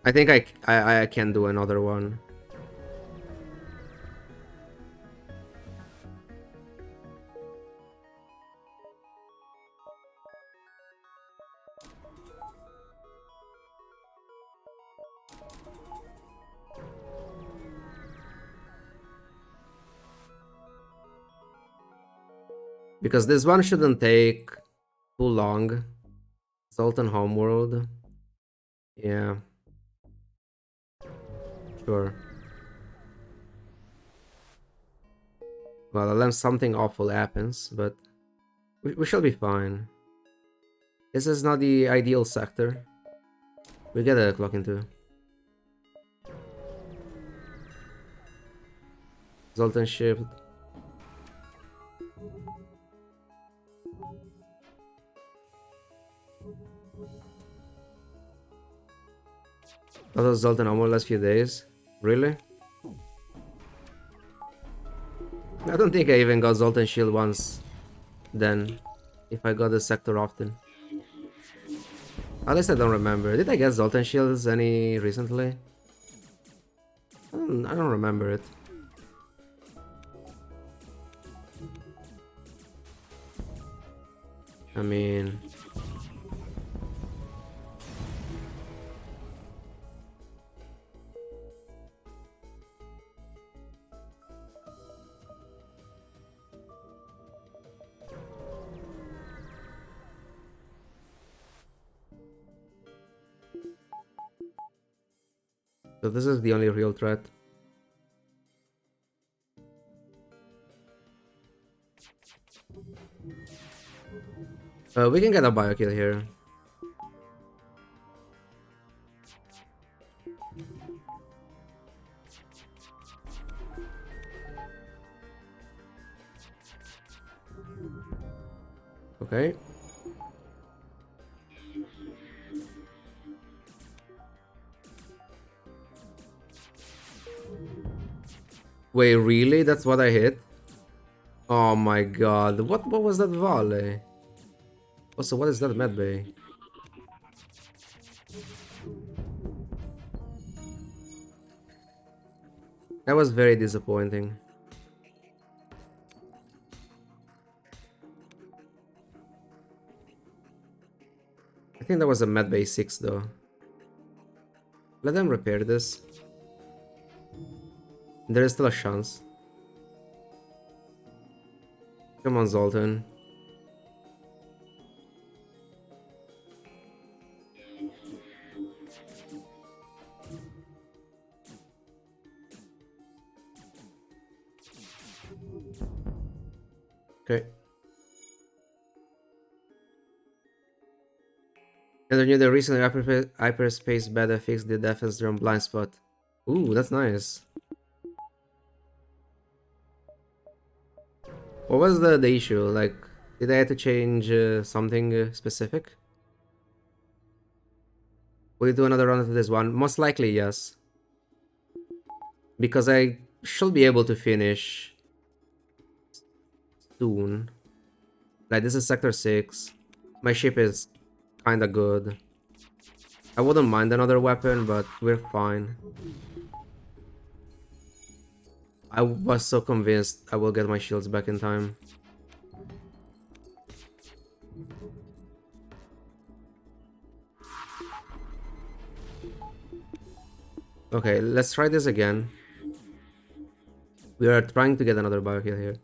I think I can do another one. Because this one shouldn't take too long. Sultan Homeworld. Yeah. Sure. Well, unless something awful happens, but we shall be fine. This is not the ideal sector. We get a clock into. Zoltan shift. That was Zoltan Homeworld last few days. Really? I don't think I even got Zoltan Shield once then, if I got the sector often. At least I don't remember. Did I get Zoltan Shields any recently? I don't remember it. I mean... So this is the only real threat. We can get a bio kill here. Okay. Wait, really? That's what I hit? Oh my god. What was that volley? Also, what is that medbay? That was very disappointing. I think that was a medbay 6 though. Let them repair this. There is still a chance. Come on, Zoltan. Okay. And then the recent hyperspace beta fixed the defense drum blind spot. Ooh, that's nice. What was the issue? Like, did I have to change something specific? Will you do another run of this one? Most likely, yes. Because I should be able to finish soon. Like, this is Sector 6. My ship is kinda good. I wouldn't mind another weapon, but we're fine. I was so convinced I will get my shields back in time. Okay, let's try this again. We are trying to get another biokill here.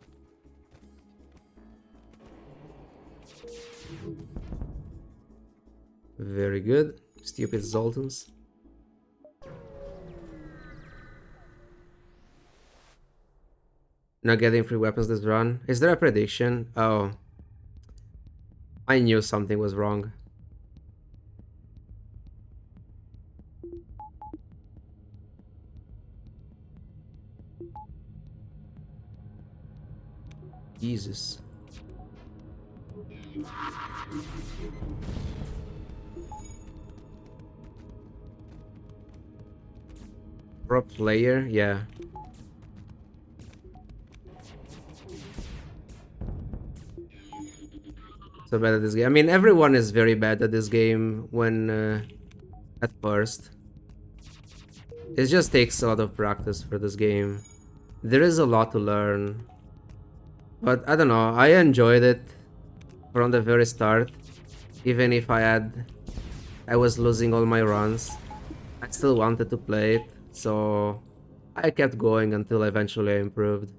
Very good. Stupid Zoltans. Not getting free weapons this run. Is there a prediction? Oh. I knew something was wrong. Jesus. Pro player? Yeah. So bad at this game. I mean, everyone is very bad at this game when at first. It just takes a lot of practice for this game. There is a lot to learn. But I don't know, I enjoyed it from the very start. Even if I was losing all my runs, I still wanted to play it, so I kept going until eventually I improved.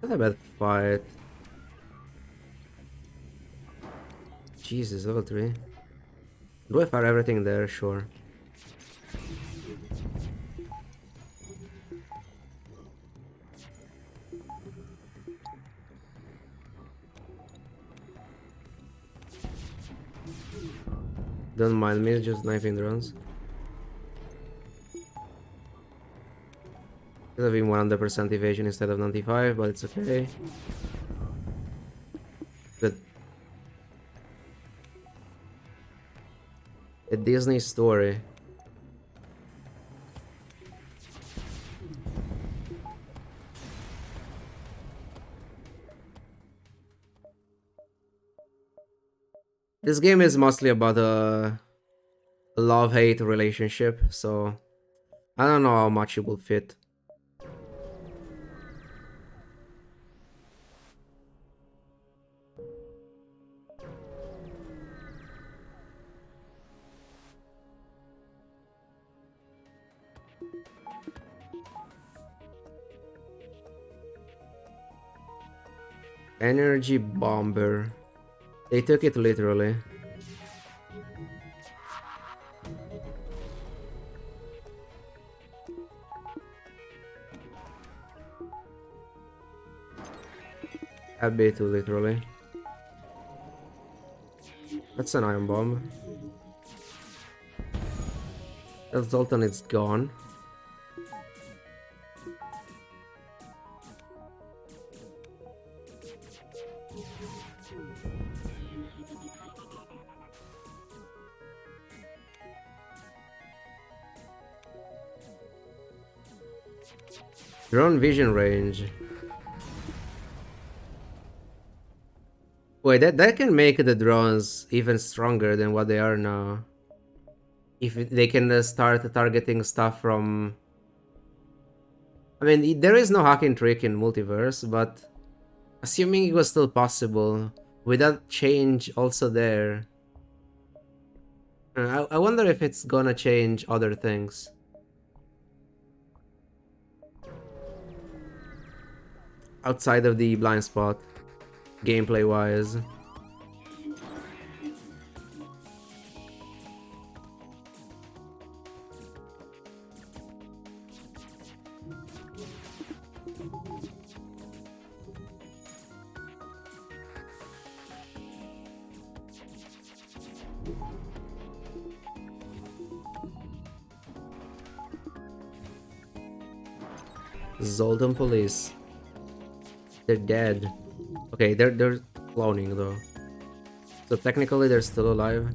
Not a bad fight. Jesus, level 3. Do I fire everything there? Sure. Don't mind me, just sniping drones. Could have been 100% evasion instead of 95, but it's okay. Good. A Disney story. This game is mostly about a love-hate relationship, so I don't know how much it will fit. Energy bomber. They took it literally. A bit too literally. That's an iron bomb. That Zoltan is gone. Drone vision range. Wait, that can make the drones even stronger than what they are now. If they can start targeting stuff from... I mean, there is no hacking trick in Multiverse, but assuming it was still possible, with that change also there, I wonder if it's gonna change other things. Outside of the blind spot, gameplay-wise. Zoltan police. They're dead. Okay, they're cloning though. So technically they're still alive.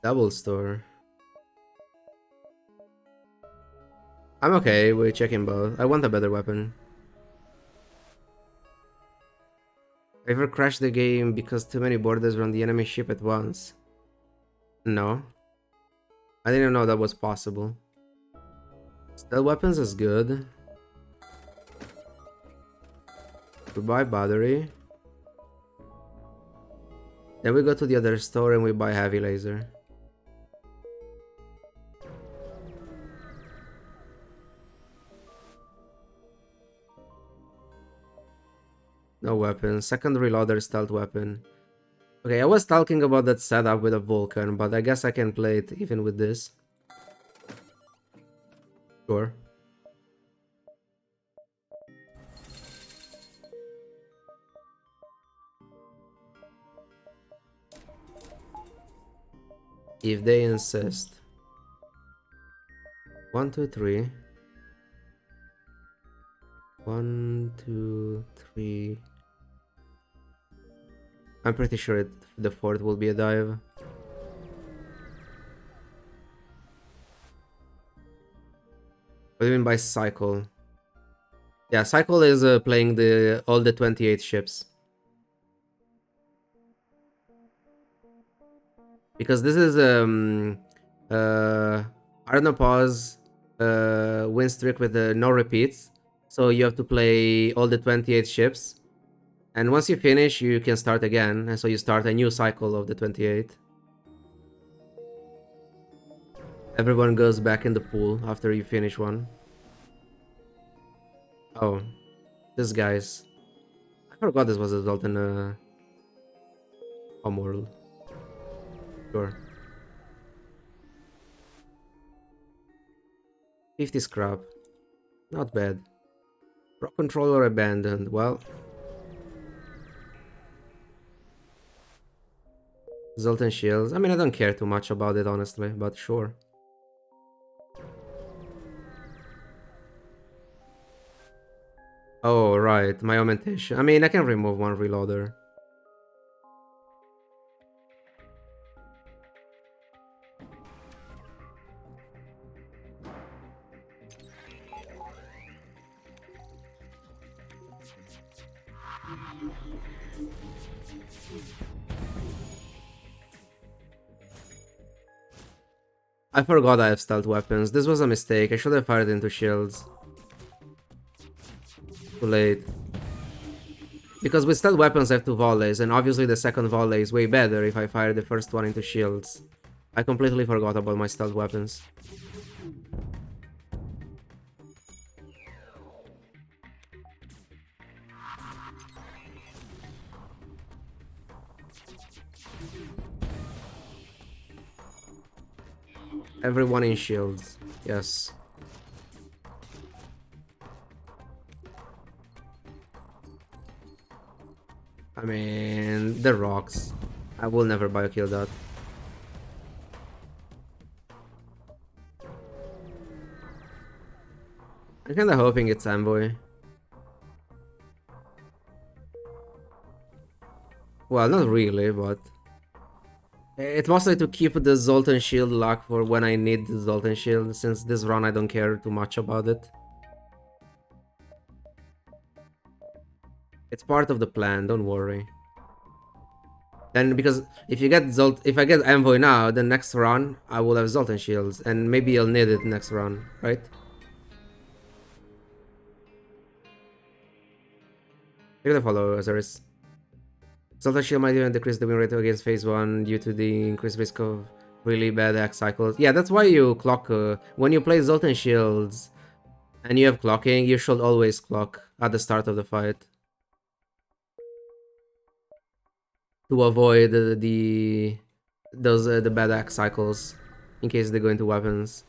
Double store. I'm okay with checking both. I want a better weapon. Ever crashed the game because too many borders were on the enemy ship at once? No. I didn't know that was possible. Stealth weapons is good. We buy battery. Then we go to the other store and we buy heavy laser. No weapon. Second reloader stealth weapon. Okay, I was talking about that setup with a Vulcan, but I guess I can play it even with this. Sure. If they insist. 1, 2, 3. 1, 2, 3. I'm pretty sure the fourth will be a dive. What do you mean by cycle? Yeah, cycle is playing all the 28 ships. Because this is Arnopause Winstreak with no repeats. So you have to play all the 28 ships. And once you finish, you can start again. And so you start a new cycle of the 28. Everyone goes back in the pool after you finish one. Oh, this guy's... I forgot this was a Zoltan Homeworld. Sure. 50 scrap. Not bad. Rock controller abandoned. Well... Zoltan shields. I mean, I don't care too much about it, honestly, but sure. Oh, right. My augmentation. I mean, I can remove one reloader. I forgot I have stealth weapons. This was a mistake. I should have fired into shields. Too late. Because with stealth weapons I have 2 volleys, and obviously the second volley is way better if I fire the first one into shields. I completely forgot about my stealth weapons. Everyone in shields. Yes. I mean, the rocks. I will never biokill that. I'm kinda hoping it's Envoy. Well, not really, but... It's mostly to keep the Zoltan Shield lock for when I need the Zoltan Shield, since this run I don't care too much about it. It's part of the plan, don't worry. Then because if I get Envoy now, the next run I will have Zoltan Shields, and maybe I'll need it next run, right? Take the follow, Azaris. Zoltan Shield might even decrease the win rate against phase 1 due to the increased risk of really bad X cycles. Yeah, that's why you clock. When you play Zoltan Shields and you have clocking, you should always clock at the start of the fight. To avoid the bad X cycles in case they go into weapons.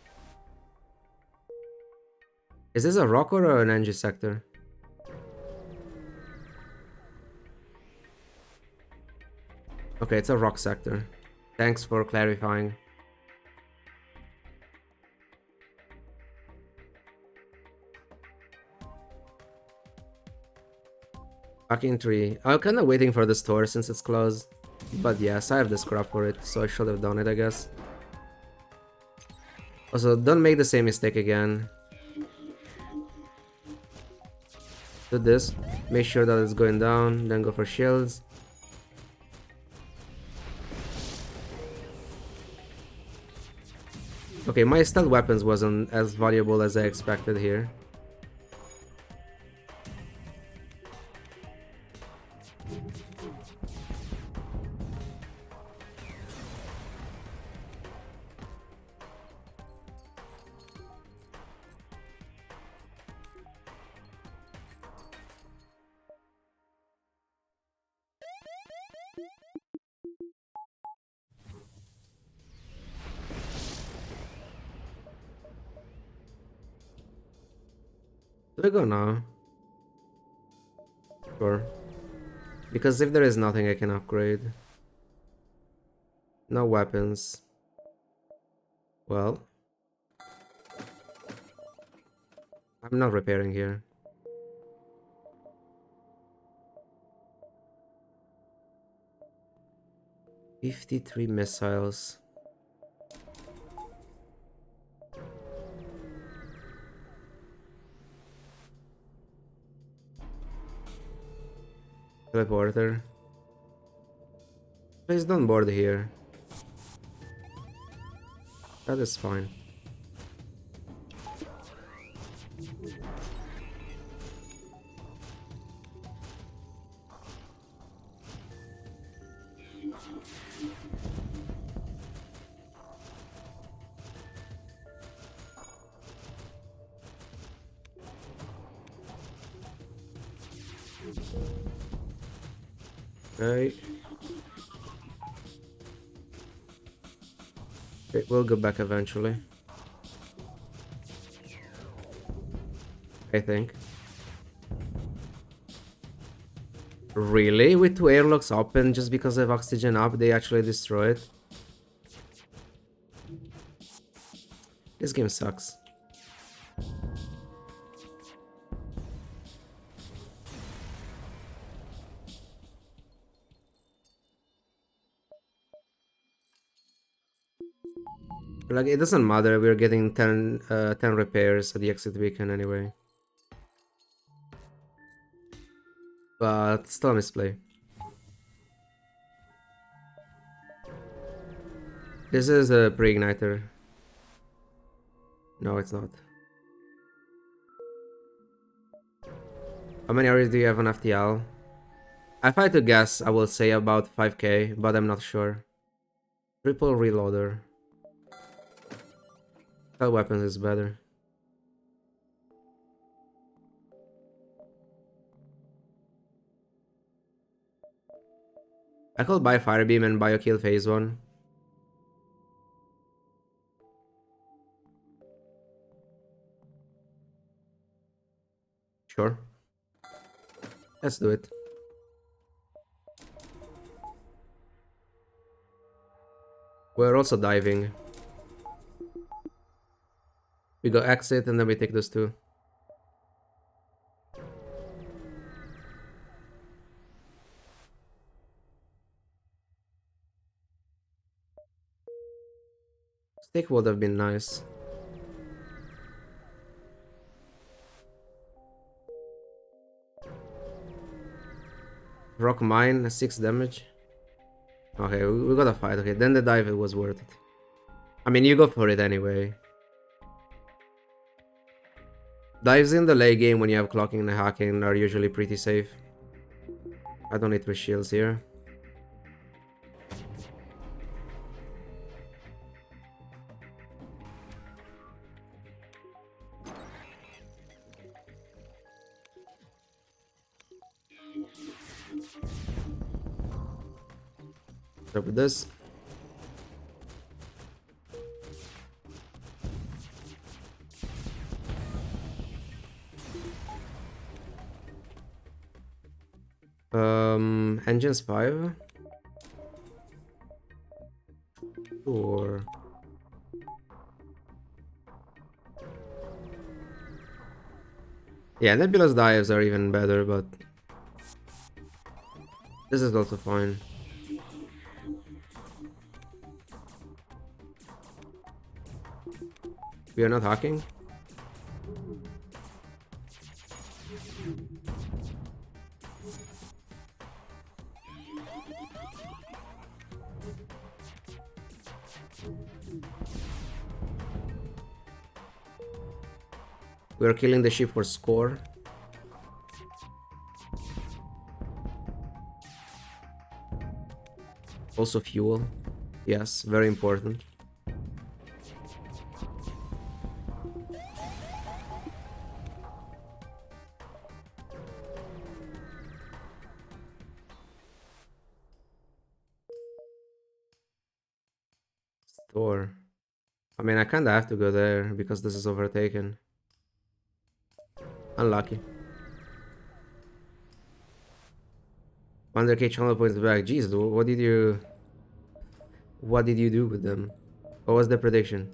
Is this a rock or an energy sector? Okay, it's a rock sector. Thanks for clarifying. Fucking tree. I'm kinda waiting for the store since it's closed. But yes, I have the scrap for it, so I should have done it, I guess. Also, don't make the same mistake again. Do this. Make sure that it's going down, then go for shields. Okay, my stealth weapons wasn't as valuable as I expected here. Do I go now? Sure. Because if there is nothing I can upgrade. No weapons. Well. I'm not repairing here. $53 missiles. Teleporter. Please don't board here. That is fine. Okay. It will go back eventually. I think. Really? With 2 airlocks open just because of oxygen up, they actually destroy it? This game sucks. Like, it doesn't matter, we're getting 10 repairs at the exit beacon anyway. But still a misplay. This is a pre-igniter. No, it's not. How many areas do you have on FTL? If I had to guess, I will say about 5k, but I'm not sure. Triple reloader. That weapons is better. I could buy Fire Beam and Biokill phase 1. Sure. Let's do it. We're also diving. We go exit and then we take those two. Stick would have been nice. Rock mine, 6 damage. Okay, we gotta fight. Okay, then the dive, it was worth it. I mean, you go for it anyway. Dives in the late game when you have clocking and hacking are usually pretty safe. I don't need 3 shields here. Start with this. Engines 5. Sure. Yeah, Nebula's dives are even better, but this is also fine. We are not hacking. We are killing the ship for score. Also fuel. Yes, very important. Store. I mean, I kinda have to go there because this is overtaken. Unlucky. 100k channel points back. Jeez, what did you do with them? What was the prediction?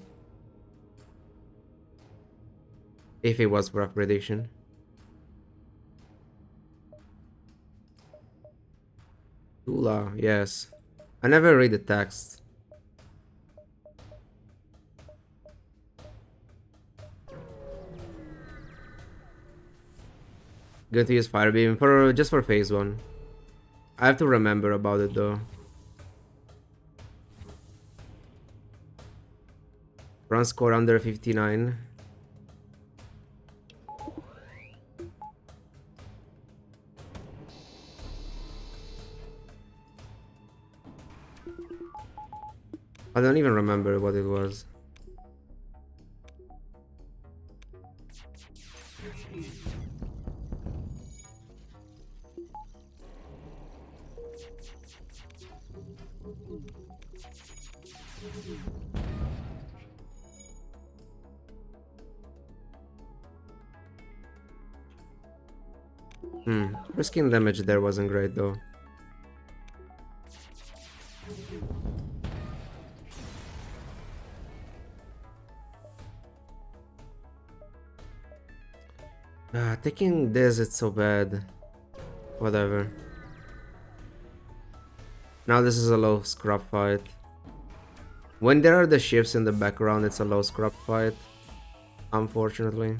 If it was for a prediction. Tula, yes. I never read the text. Going to use Fire Beam for just for phase 1. I have to remember about it though. Run score under 59. I don't even remember what it was. Risking damage there wasn't great though. Taking this, it's so bad. Whatever. Now this is a low scrap fight. When there are the ships in the background, it's a low scrap fight. Unfortunately.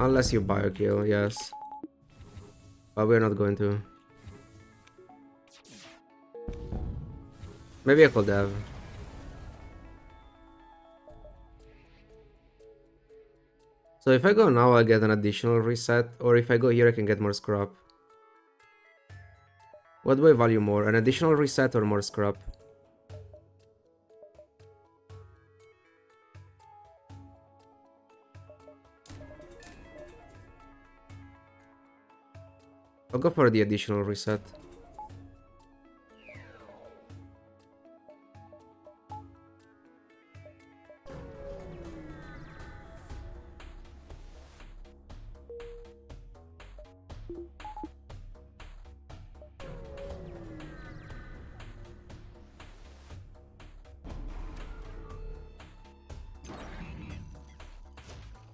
Unless you biokill, yes. But we're not going to. Maybe I could have. So if I go now, I'll get an additional reset, or if I go here, I can get more scrap. What do I value more, an additional reset or more scrap? I'll go for the additional reset.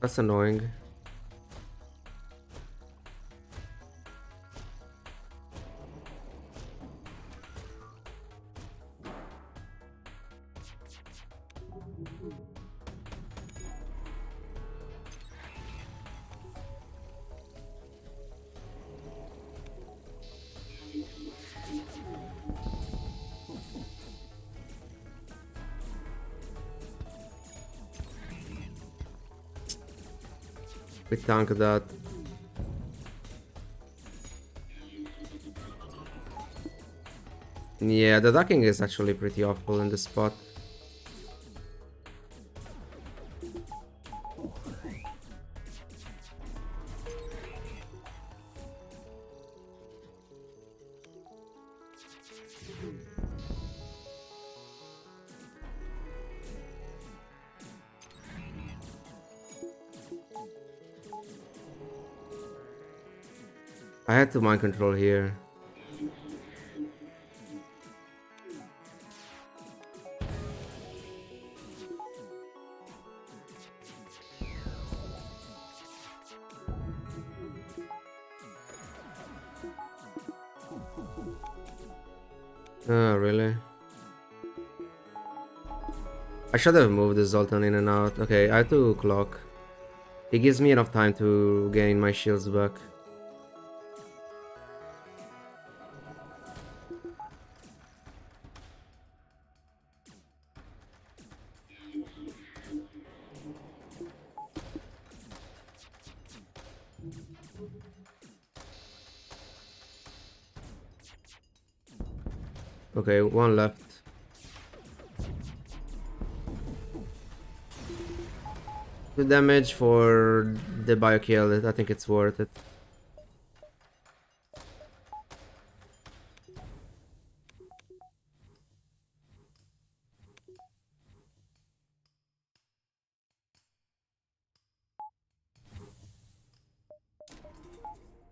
That's annoying. We tank that. Yeah, the ducking is actually pretty awful in this spot. I had to mind control here. Oh, really? I should have moved the Zoltan in and out. Okay, I have to clock. It gives me enough time to gain my shields back. Okay, one left. The damage for the bio kill, I think it's worth it.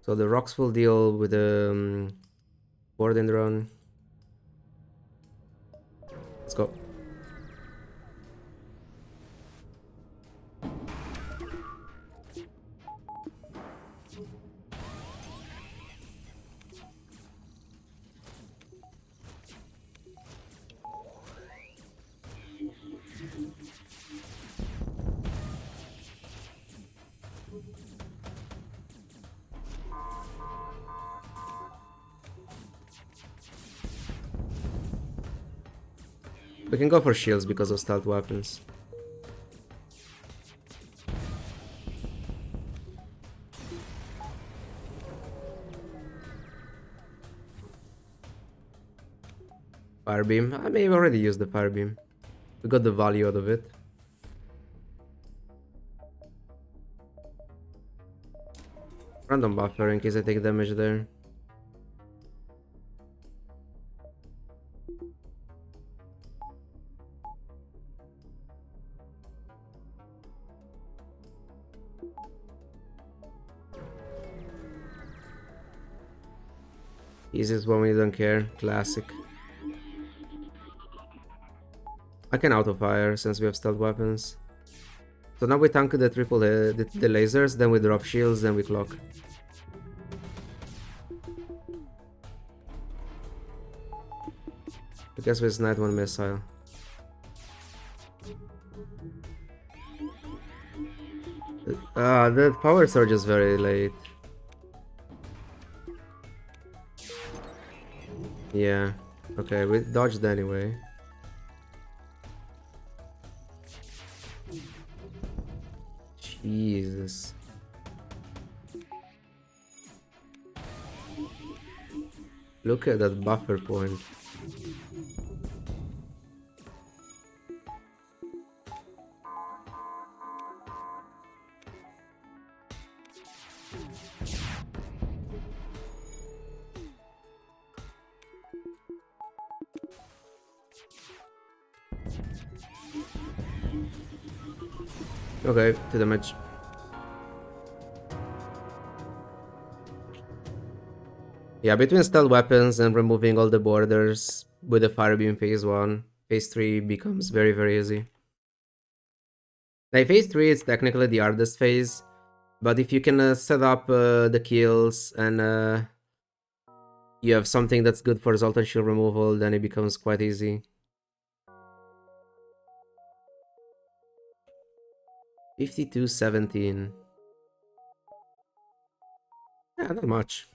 So the rocks will deal with the boarding drone. Let's go. We can go for shields because of stealth weapons. Fire beam. I may have already used the fire beam. We got the value out of it. Random buffer in case I take damage there. Easiest one when you don't care. Classic. I can auto fire since we have stealth weapons. So now we tank the triple the lasers, then we drop shields, then we clock. I guess we sniped one missile. The power surge is very late. Yeah. Okay, we dodged anyway. Jesus. Look at that buffer point. Okay, to damage. Yeah, between stealth weapons and removing all the borders with the fire beam phase 1, phase 3 becomes very, very easy. Like phase 3 is technically the hardest phase, but if you can set up the kills and you have something that's good for Zoltan shield removal, then it becomes quite easy. 52-17. Yeah, not much.